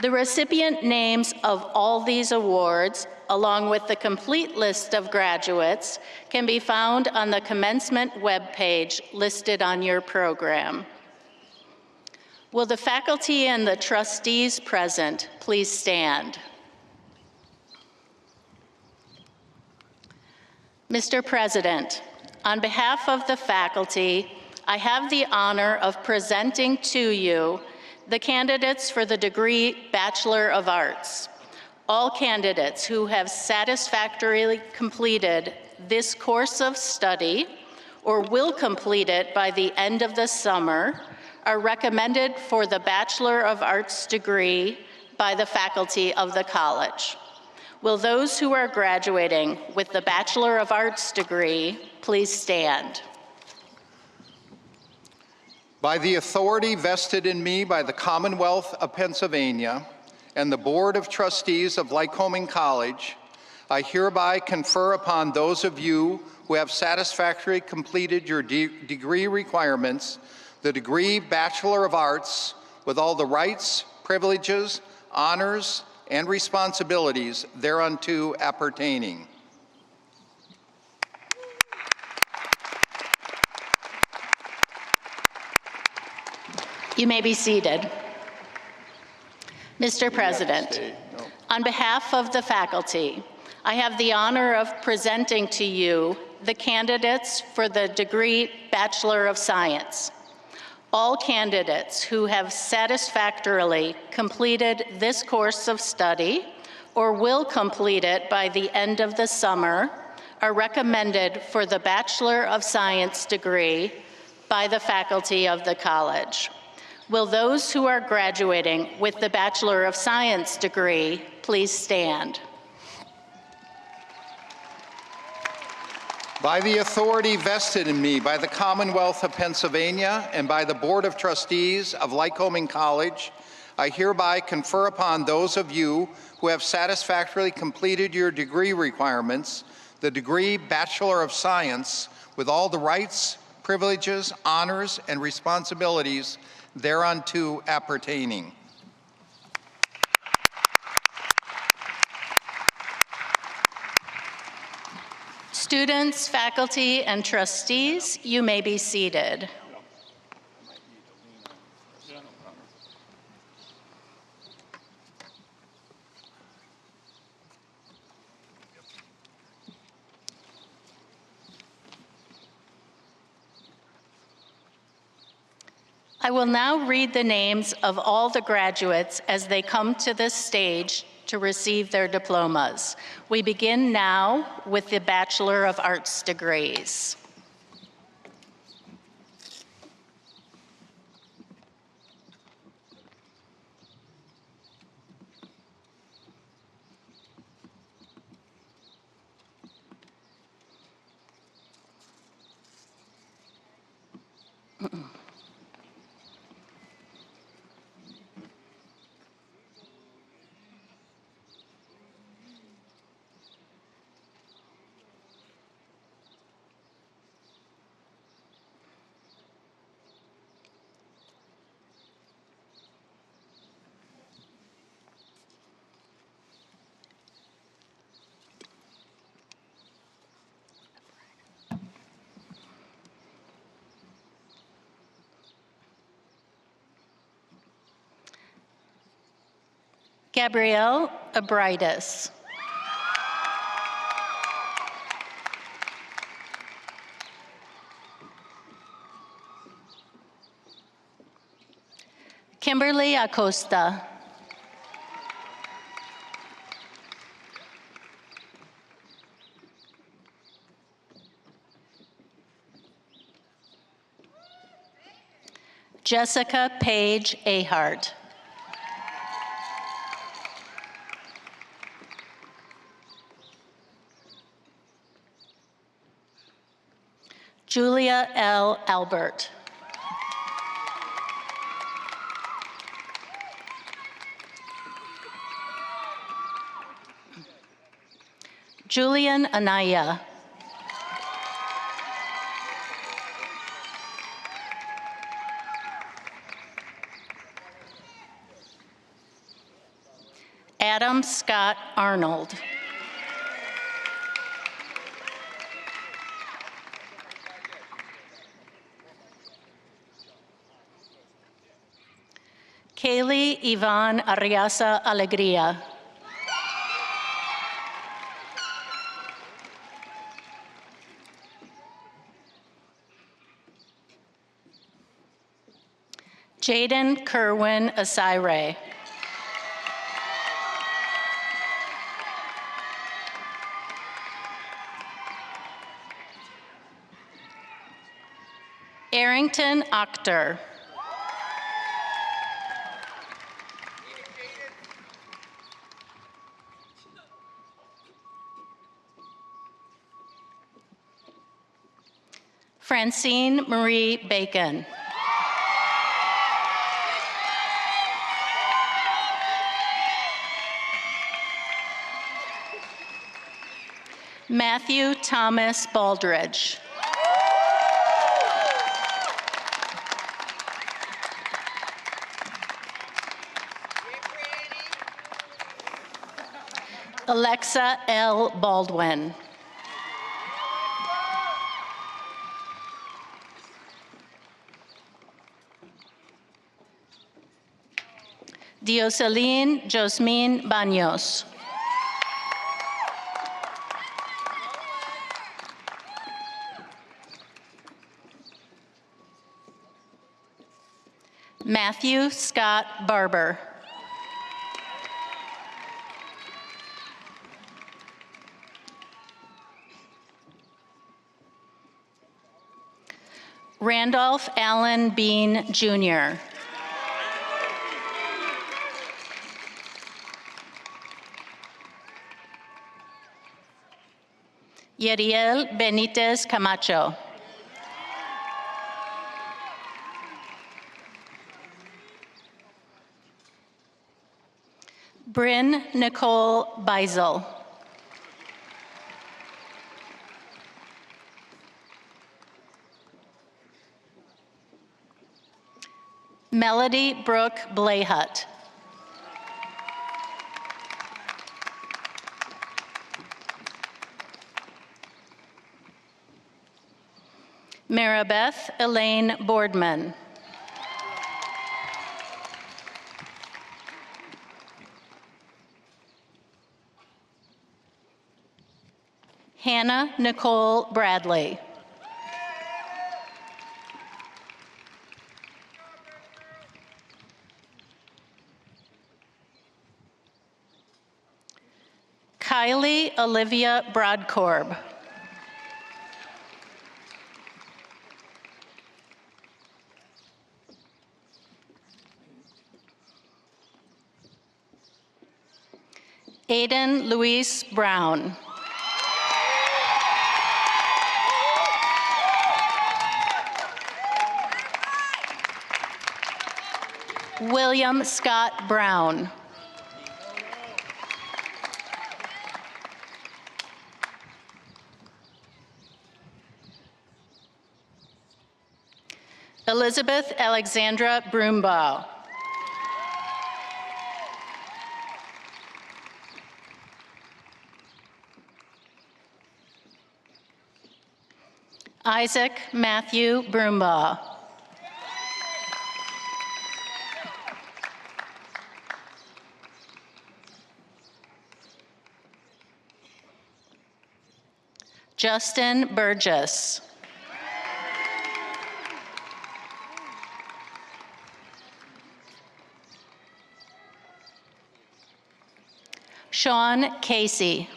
H: The recipient names of all these awards, along with the complete list of graduates, can be found on the Commencement webpage listed on your program. Will the faculty and the trustees present please stand? Mr. President, on behalf of the faculty, I have the honor of presenting to you the candidates for the degree Bachelor of Arts. All candidates who have satisfactorily completed this course of study or will complete it by the end of the summer are recommended for the Bachelor of Arts degree by the faculty of the college. Will those who are graduating with the Bachelor of Arts degree please stand?
D: By the authority vested in me by the Commonwealth of Pennsylvania and the Board of Trustees of Lycoming College, I hereby confer upon those of you who have satisfactorily completed your degree requirements the degree Bachelor of Arts with all the rights, privileges, honors, and responsibilities thereunto appertaining.
H: You may be seated. Mr. President, on behalf of the faculty, I have the honor of presenting to you the candidates for the degree Bachelor of Science. All candidates who have satisfactorily completed this course of study or will complete it by the end of the summer are recommended for the Bachelor of Science degree by the faculty of the college. Will those who are graduating with the Bachelor of Science degree please stand?
D: By the authority vested in me by the Commonwealth of Pennsylvania and by the Board of Trustees of Lycoming College, I hereby confer upon those of you who have satisfactorily completed your degree requirements the degree Bachelor of Science with all the rights, privileges, honors, and responsibilities thereunto appertaining.
H: Students, faculty, and trustees, you may be seated. I will now read the names of all the graduates as they come to this stage to receive their diplomas. We begin now with the Bachelor of Arts degrees. Gabrielle Abrides. Kimberly Acosta. Jessica Page Ahart. Julia L. Albert. Julian Anaya. Adam Scott Arnold. Kaylee Yvonne Arriaza Alegría. Jaden Kerwin Asire. Arrington Akhtar. Francine Marie Bacon. Matthew Thomas Baldridge. Alexa L. Baldwin. Dioseline Josmine Baños. Matthew Scott Barber. Randolph Allen Bean, Jr. Yeriel Benitez Camacho. Bryn Nicole Beisel. Melody Brooke Blayhut. Maribeth Elaine Boardman. Hannah Nicole Bradley. Kylie Olivia Broadkorb. Aiden Luis Brown. William Scott Brown. Elizabeth Alexandra Broombaugh. Isaac Matthew Broombaugh. Justin Burgess. Sean Casey.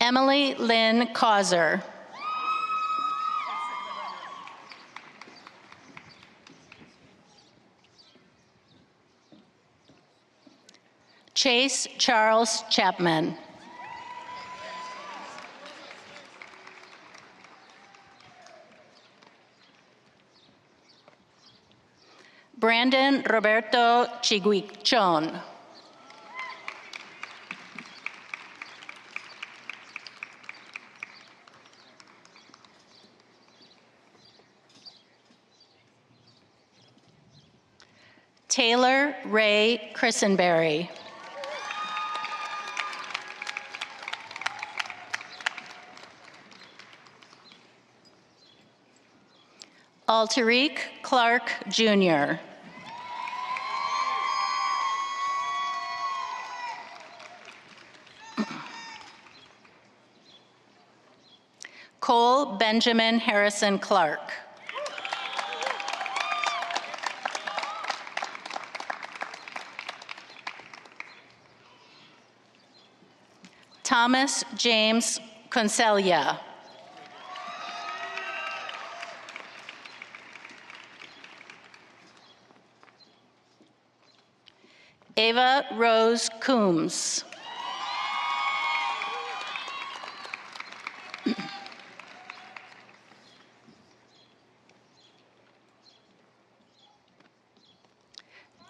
H: Emily Lynn Causer. Chase Charles Chapman. Brandon Roberto Chiguichon. Taylor Ray Christenberry. Alterique Clark Jr. Cole Benjamin Harrison Clark. Thomas James Concelia. Ava Rose Coombs.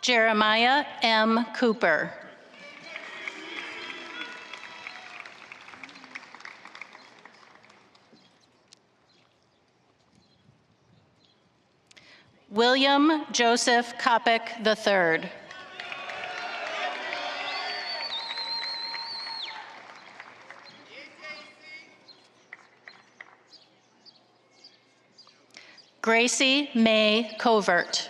H: Jeremiah M. Cooper. William Joseph Kopic III. Gracie May Covert.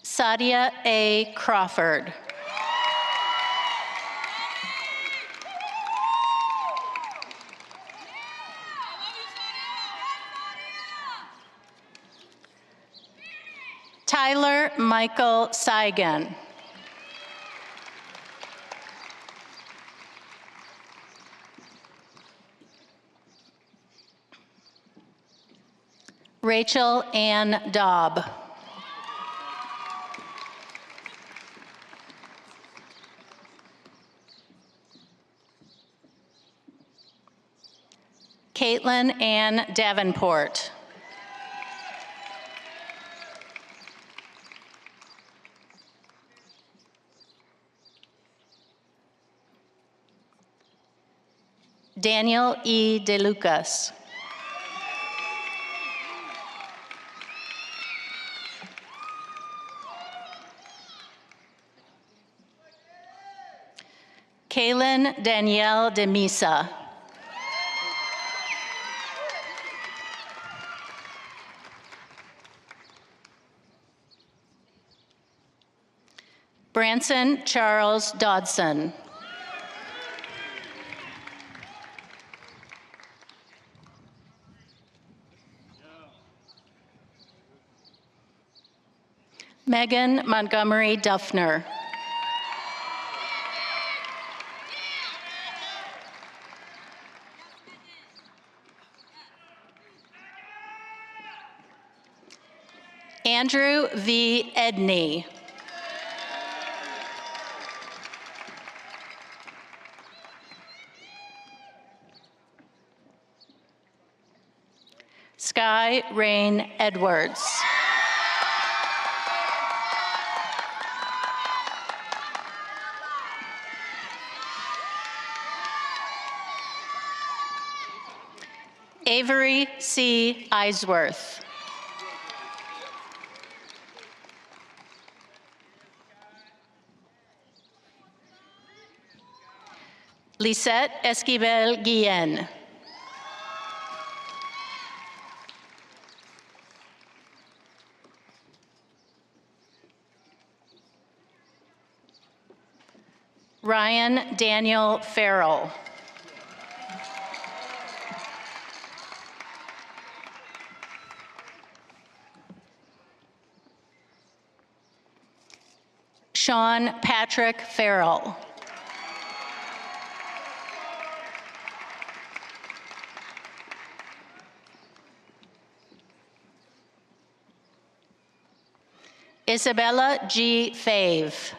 H: Sadia A. Crawford. Tyler Michael Seigan. Rachel Ann Daub. Caitlin Ann Davenport. Daniel E. DeLucas. Kaylin Danielle DeMisa. Branson Charles Dodson. Megan Montgomery Duffner. Andrew V. Edney. Sky Rain Edwards. Avery C. Eisworth. Lisette Esquivel Guillen. Ryan Daniel Farrell. Sean Patrick Farrell. Isabella G. Fave.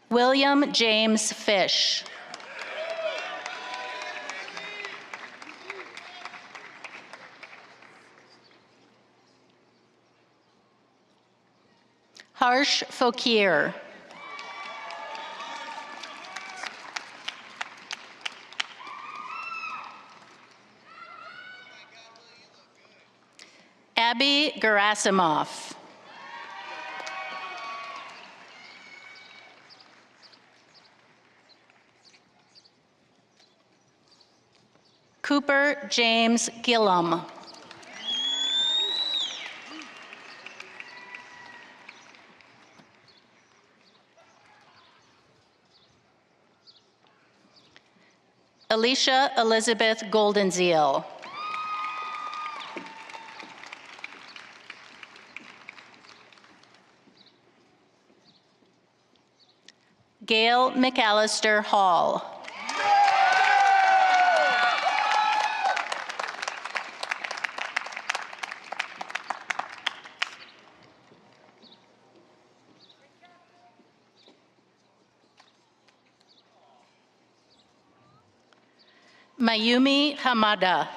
H: William James Fish. Harsh Fokir. Abby Gerasimov. Cooper James Gillum. Alicia Elizabeth Goldenziel. Gail McAllister Hall. Mayumi Hamada.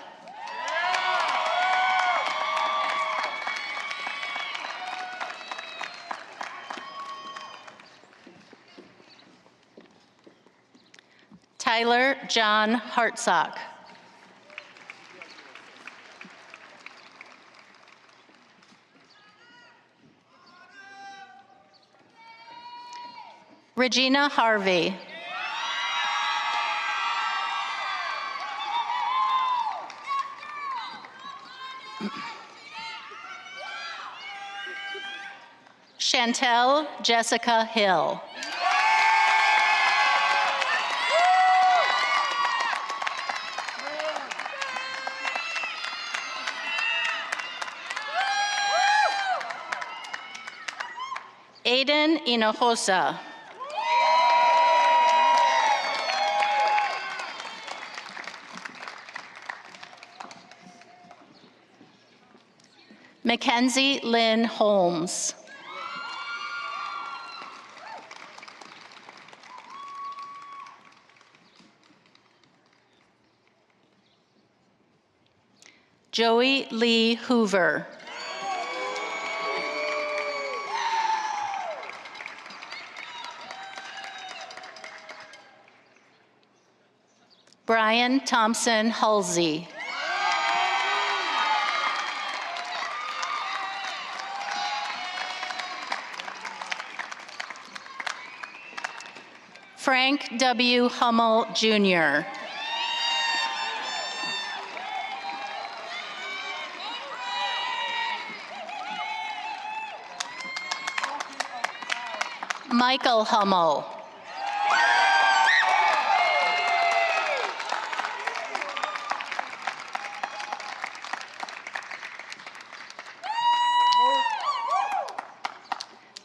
H: Tyler John Hartsock. Regina Harvey. Chantel Jessica Hill. Aiden Hinojosa. Mackenzie Lynn Holmes. Joey Lee Hoover. Brian Thompson Halsey. Frank W. Hummel, Jr. Michael Hummel.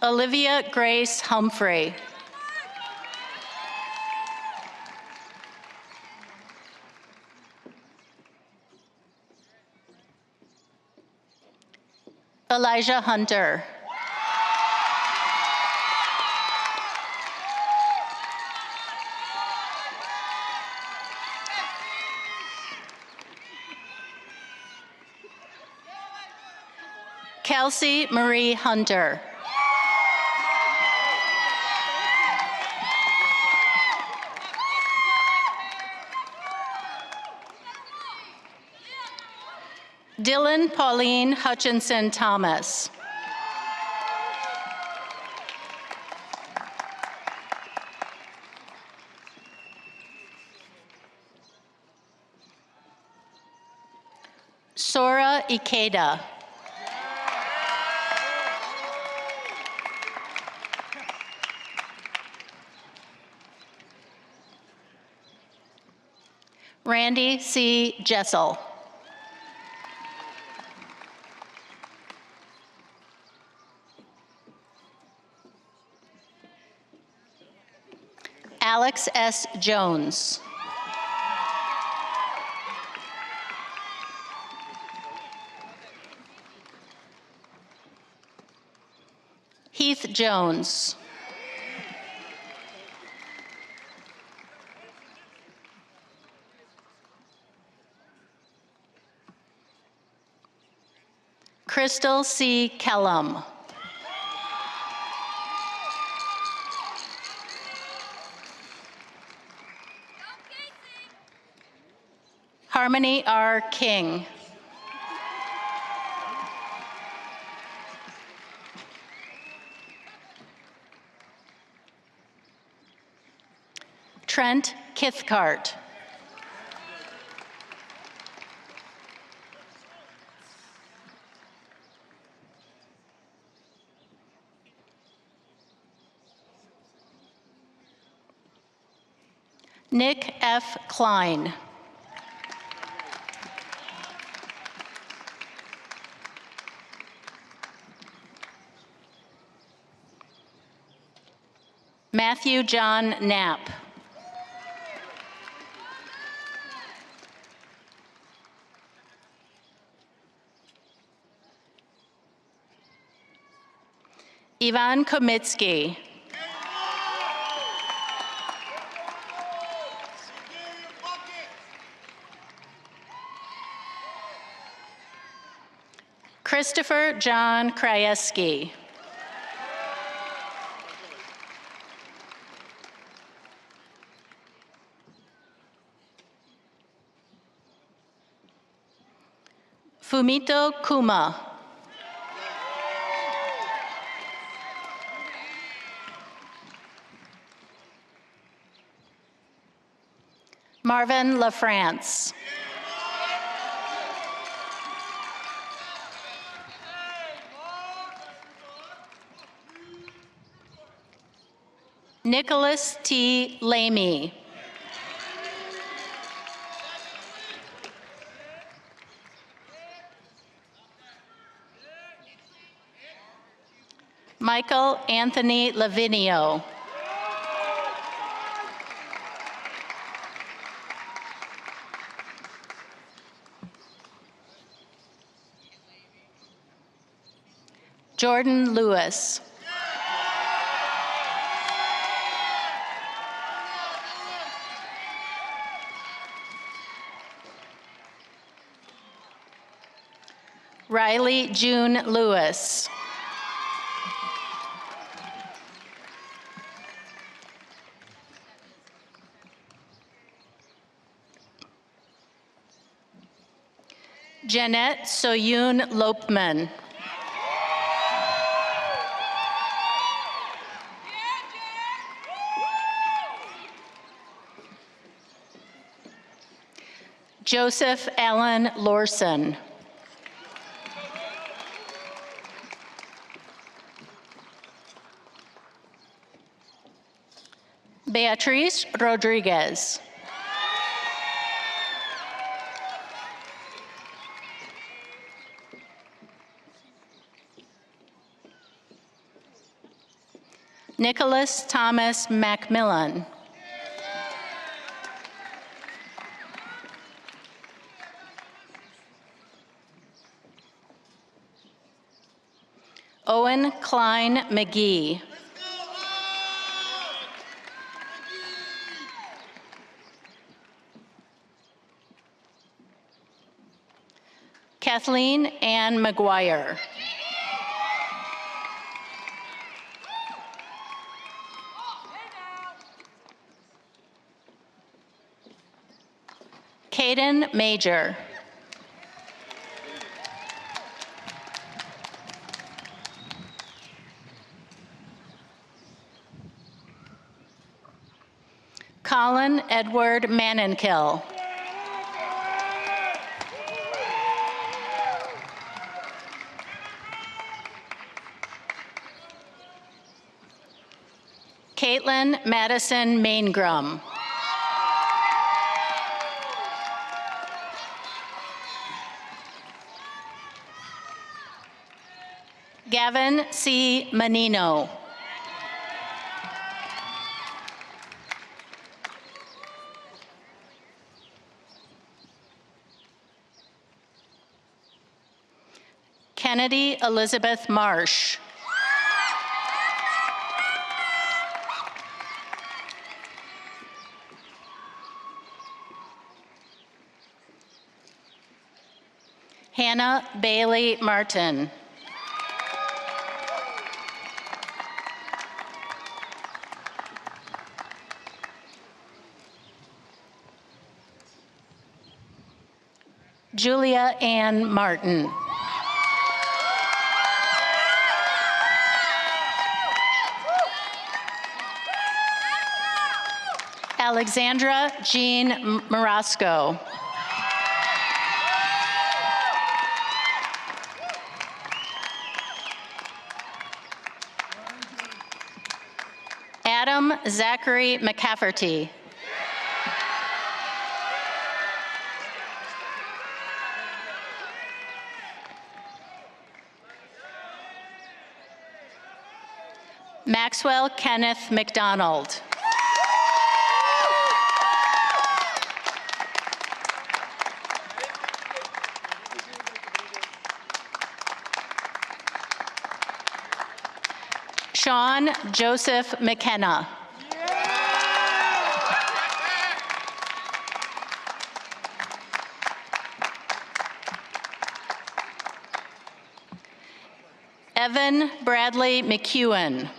H: Olivia Grace Humphrey. Elijah Hunter. Kelsey Marie Hunter. Dylan Pauline Hutchinson Thomas. Sora Ikeda. Randy C. Jessel. Alex S. Jones. Heath Jones. Crystal C. Kellum. Harmony R. King. Trent Kithcart. Nick F. Klein. Matthew John Knapp. Ivan Komitsky. Christopher John Krajewski. Fumito Kuma. Marvin LaFrance. Nicholas T. Lamy. Michael Anthony Lavinio. Jordan Lewis. Riley June Lewis. Jeanette Soyun Lopman. Joseph Allen Lorson. Beatriz Rodriguez. Nicholas Thomas Macmillan. Owen Klein McGee. Kathleen Ann McGuire. Caden Major. Colin Edward Manenkill. Caitlin Madison Maingrum. Gavin C. Menino. Kennedy Elizabeth Marsh. Hannah Bailey Martin. Julia Ann Martin. Alexandra Jean Marasco. Adam Zachary McCafferty. Maxwell Kenneth McDonald. Sean Joseph McKenna. Evan Bradley McEwen.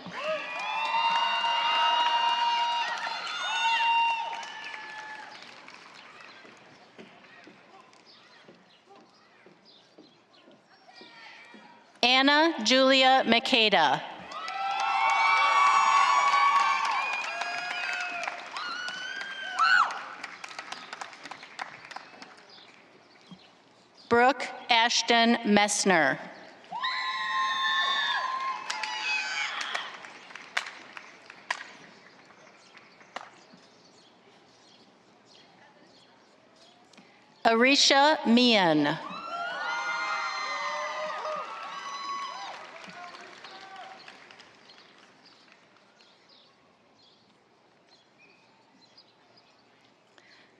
H: Anna Julia Makeda. Brooke Ashton Messner. Arisha Mian.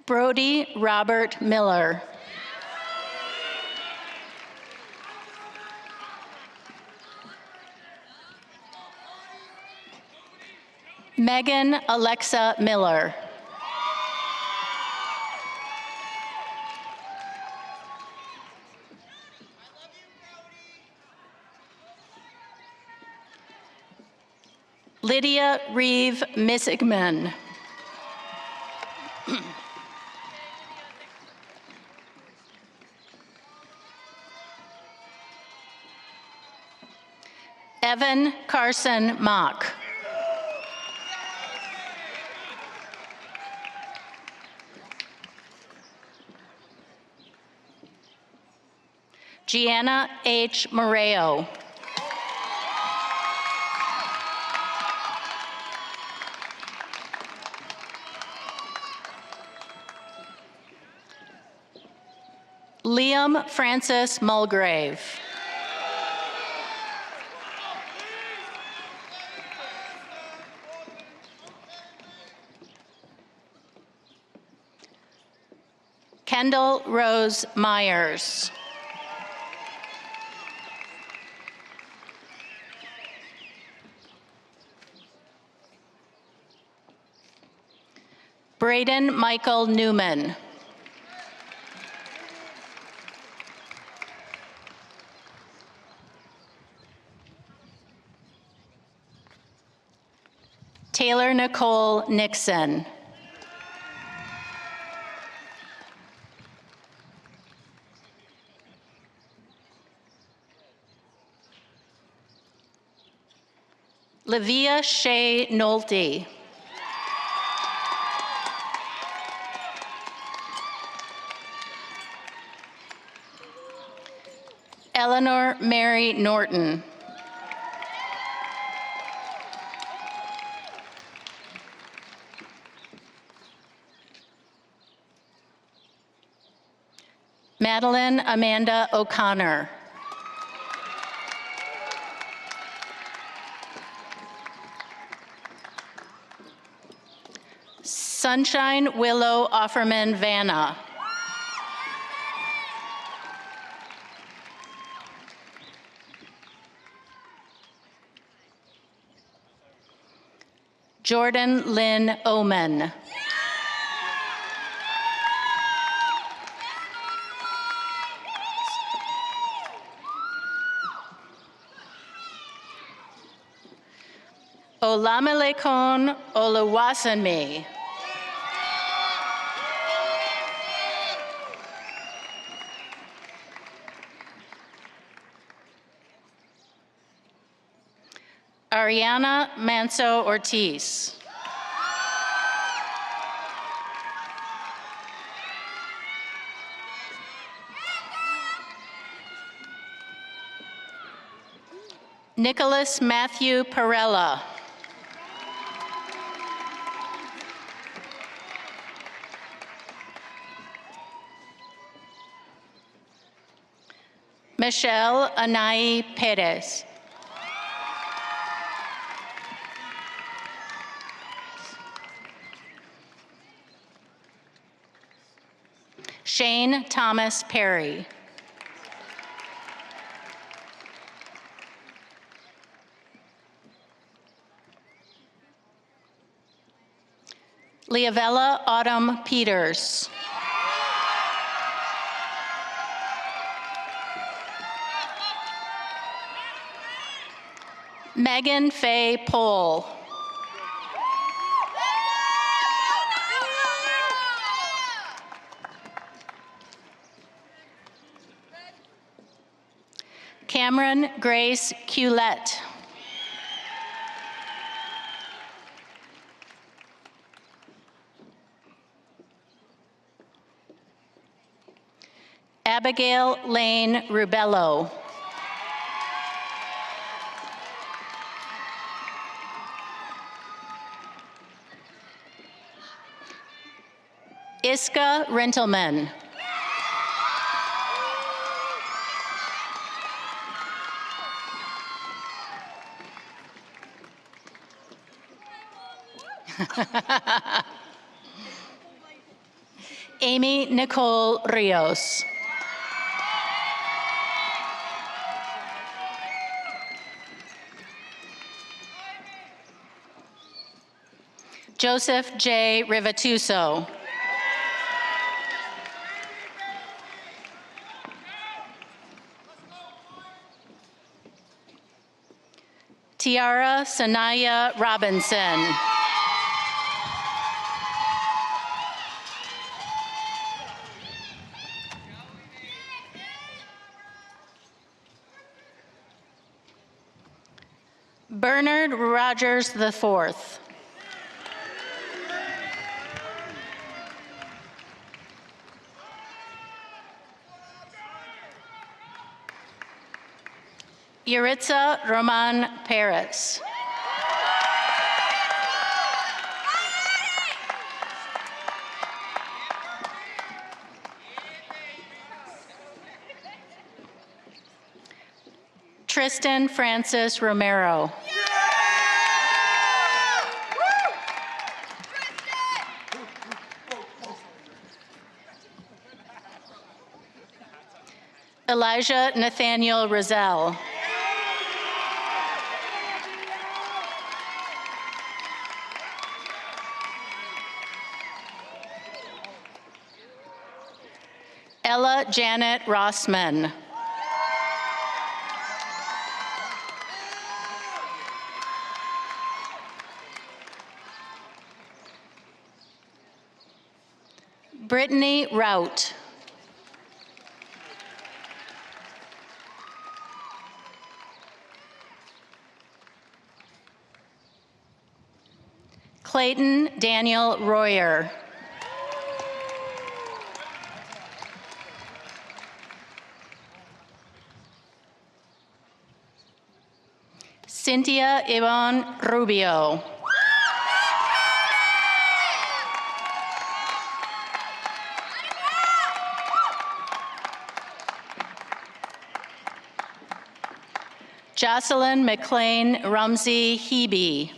H: Brody Robert Miller. Megan Alexa Miller. Lydia Reeve Missigman. Evan Carson Mock. Gianna H. Moreo. Liam Francis Mulgrave. Kendall Rose Myers. Braden Michael Newman. Taylor Nicole Nixon. Livia Shea Nolte. Eleanor Mary Norton. Madeline Amanda O'Connor. Sunshine Willow Offerman Vanna. Jordan Lynn Oman. Olamelekun Oluwasanmi. Ariana Manso Ortiz. Nicholas Matthew Perella. Michelle Anai Perez. Shane Thomas Perry. Leavella Autumn Peters. Megan Faye Pohl. Cameron Grace Culette. Abigail Lane Rubello. Iska Rentelman. Amy Nicole Rios. Joseph J. Rivatuso. Tiara Sanaya Robinson. Bernard Rogers IV. Yuritsa Roman Perez. Tristan Francis Romero. Elijah Nathaniel Rozelle. Ella Janet Rossman. Brittany Rout. Clayton Daniel Royer. Cynthia Yvonne Rubio. Jocelyn McLean Rumsey Hebe.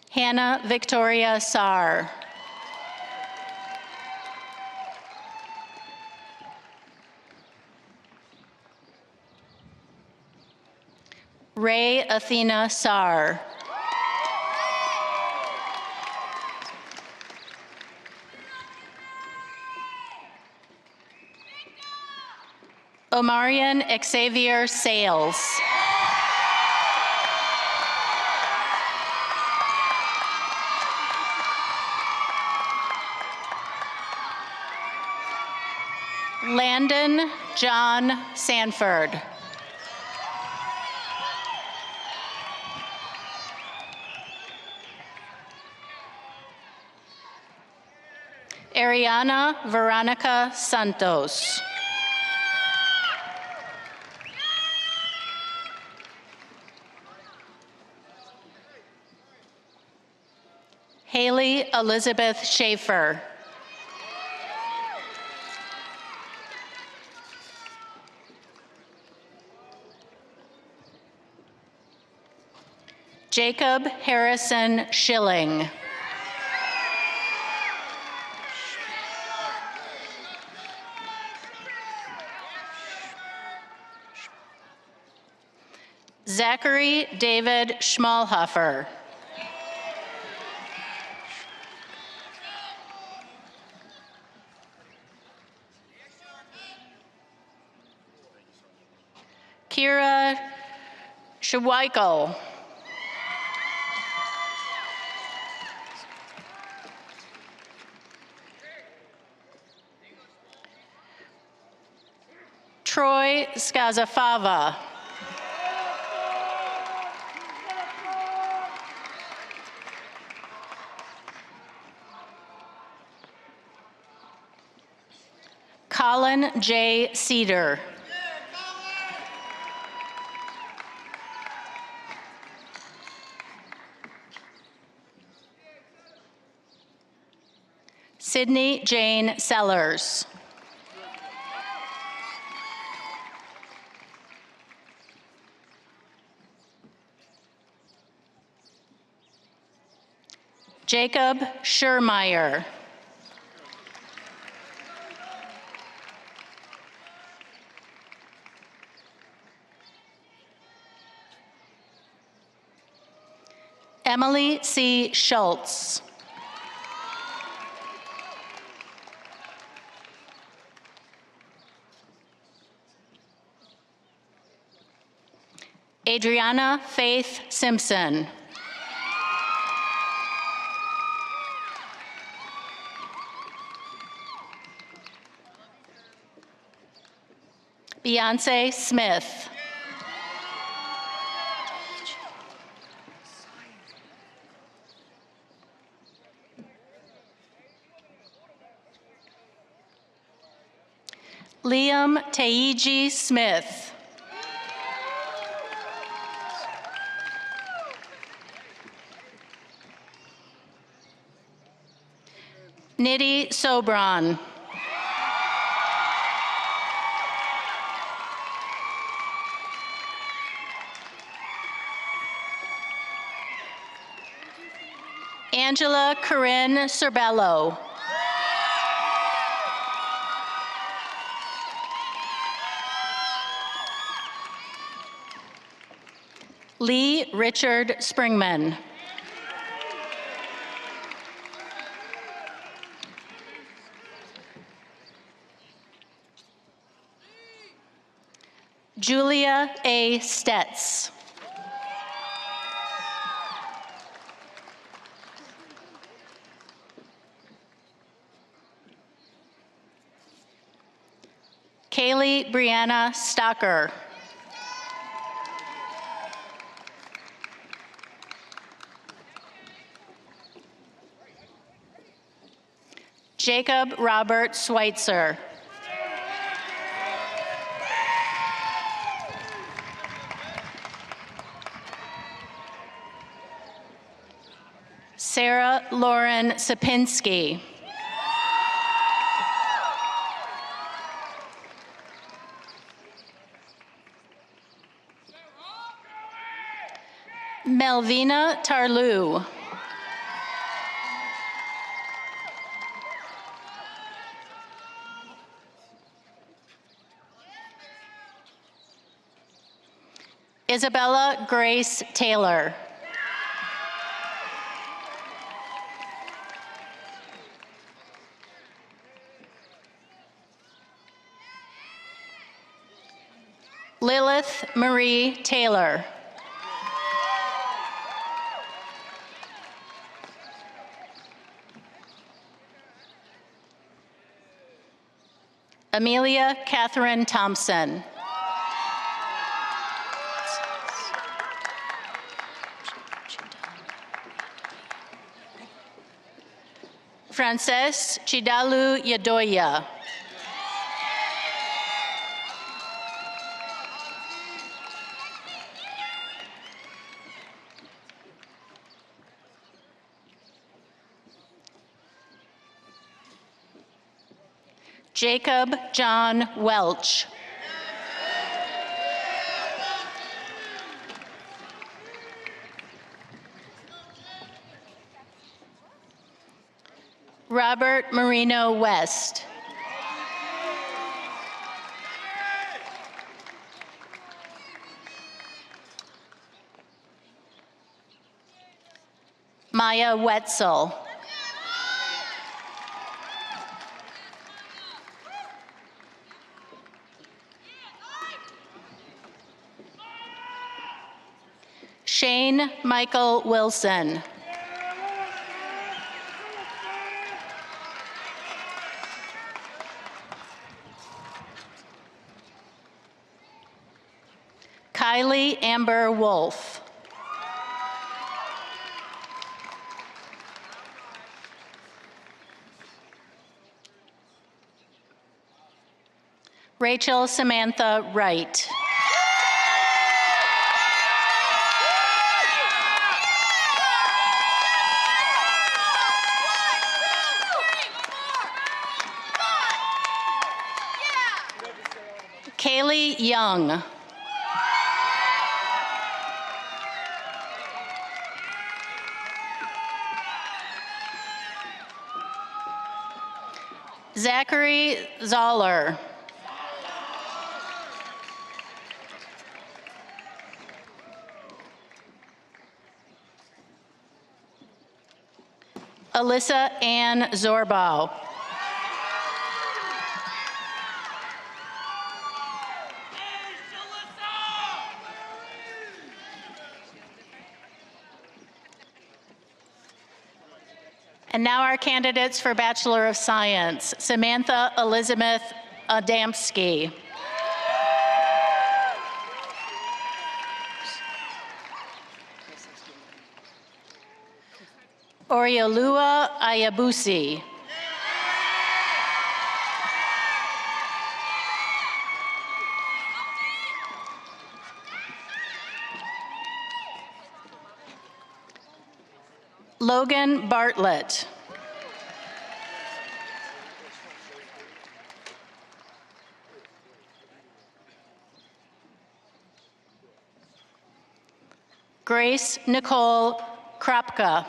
H: Hannah Victoria Saar. Ray Athena Saar. Omarion Xavier Sales. Landon John Sanford. Ariana Veronica Santos. Haley Elizabeth Schaefer. Jacob Harrison Schilling. Zachary David Schmalhofer. Kira Shawaikel. Troy Skazafava. Colin J. Cedar. Sydney Jane Sellers. Jacob Schurmeyer. Emily C. Schultz. Adriana Faith Simpson. Beyonce Smith. Liam Taiji Smith. Nidhi Sobran. Angela Corinne Cerbello. Lee Richard Springman. Julia A. Stetz. Kaylee Brianna Stocker. Jacob Robert Schweitzer. Sarah Lauren Sapinski. Melvina Tarlou. Isabella Grace Taylor. Lilith Marie Taylor. Amelia Catherine Thompson. Frances Chidalu Yadoya. Jacob John Welch. Robert Marino West. Maya Wetzel. Shane Michael Wilson. Kylie Amber Wolf. Rachel Samantha Wright. Kaylee Young. Zachary Zoller. Alyssa Ann Zorbow. And now our candidates for Bachelor of Science. Samantha Elizabeth Adamski. Oriolua Ayabusi. Logan Bartlett. Grace Nicole Kropka.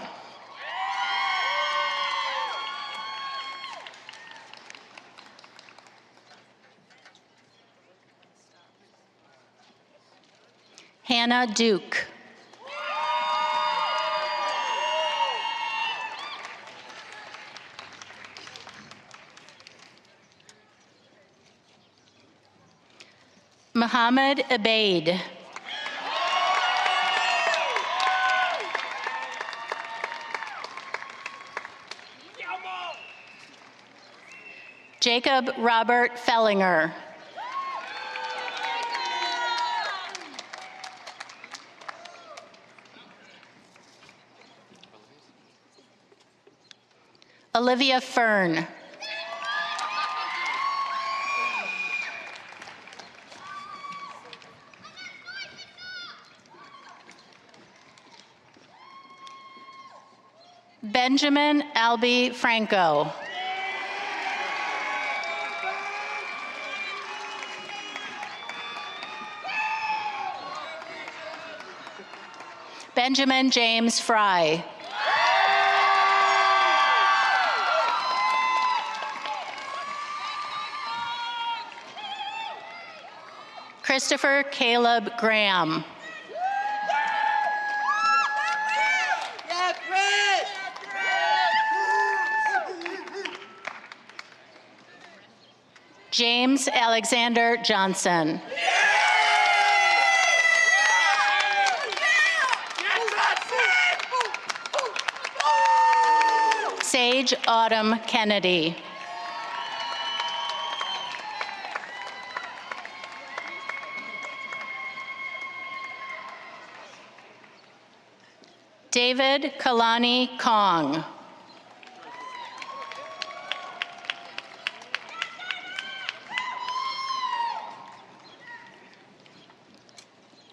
H: Hannah Duke. Muhammad Abaid. Jacob Robert Fellinger. Olivia Fern. Benjamin Albie Franco. Benjamin James Fry. Christopher Caleb Graham. James Alexander Johnson. Sage Autumn Kennedy. David Kalani Kong.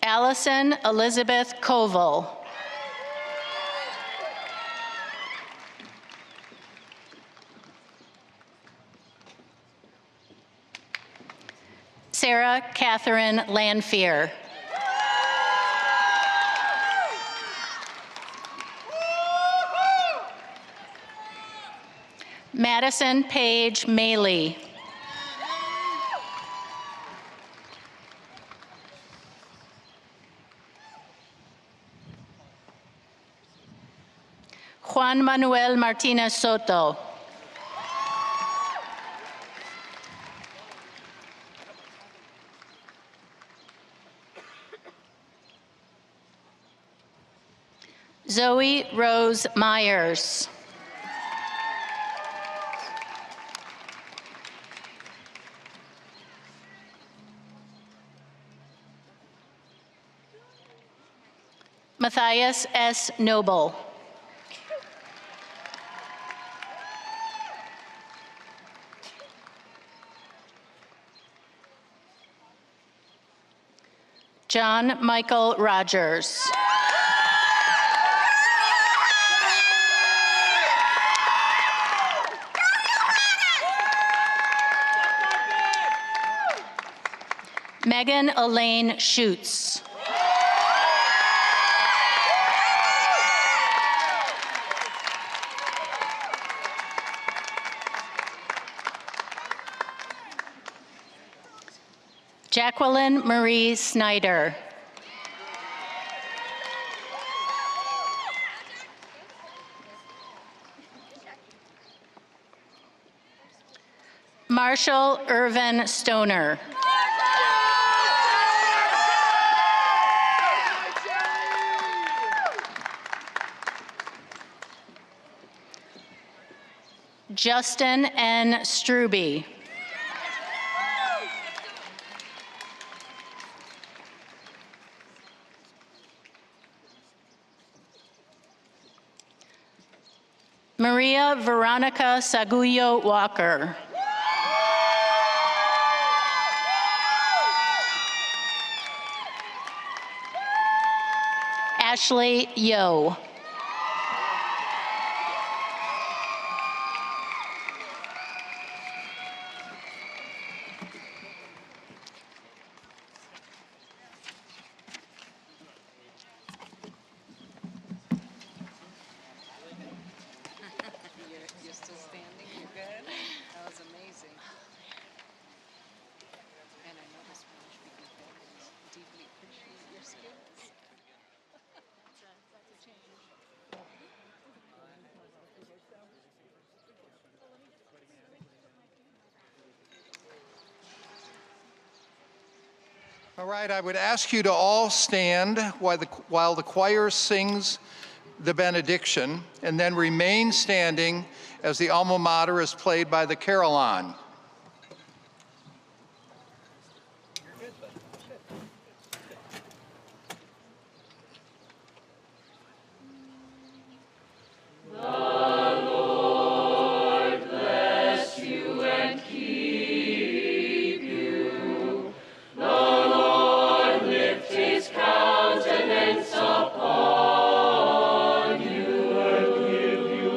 H: Allison Elizabeth Koval. Sarah Catherine Lanfear. Madison Page Maley. Juan Manuel Martinez Soto. Zoe Rose Myers. Matthias S. Noble. John Michael Rogers. Megan Elaine Schutz. Jacqueline Marie Snyder. Marshall Irvin Stoner. Justin N. Struby. Maria Veronica Sagullo Walker. Ashley Yo.
I: You're still standing? You're good? That was amazing. And I know this one should be families deeply appreciate your skills. That's a change.
D: All right, I would ask you to all stand while the choir sings the benediction, and then remain standing as the alma mater is played by the carillon.
C: Give you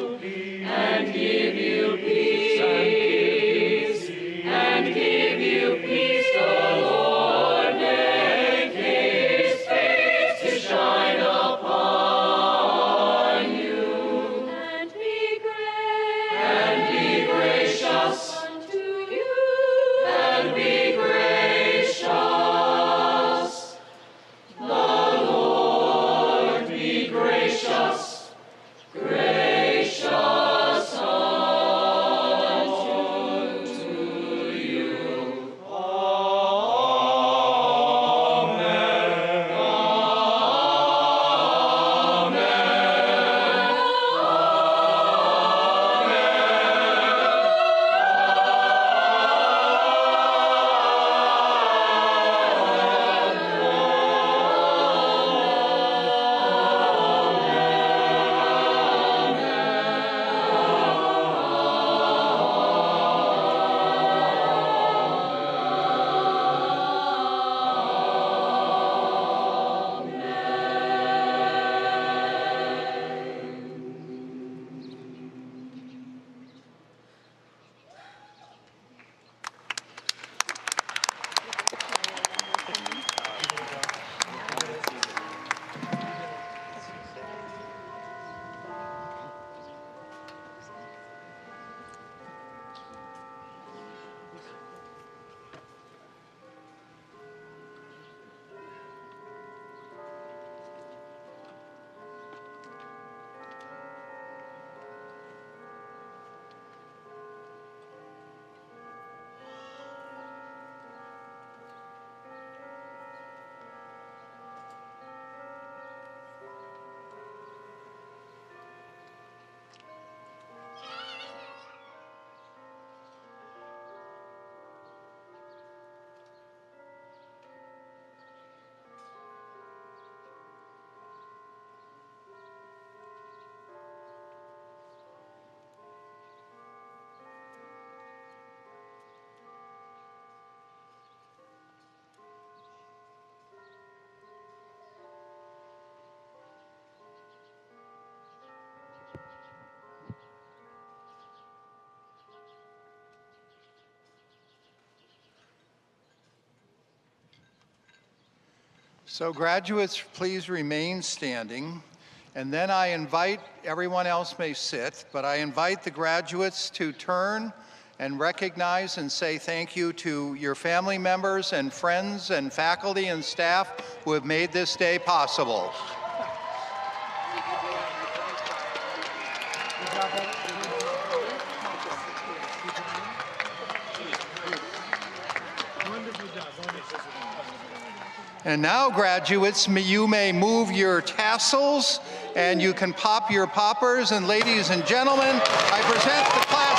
D: So graduates, please remain standing. And then I invite, everyone else may sit, but I invite the graduates to turn and recognize and say thank you to your family members and friends and faculty and staff who have made this day possible. And now, graduates, you may move your tassels and you can pop your poppers. And ladies and gentlemen, I present the class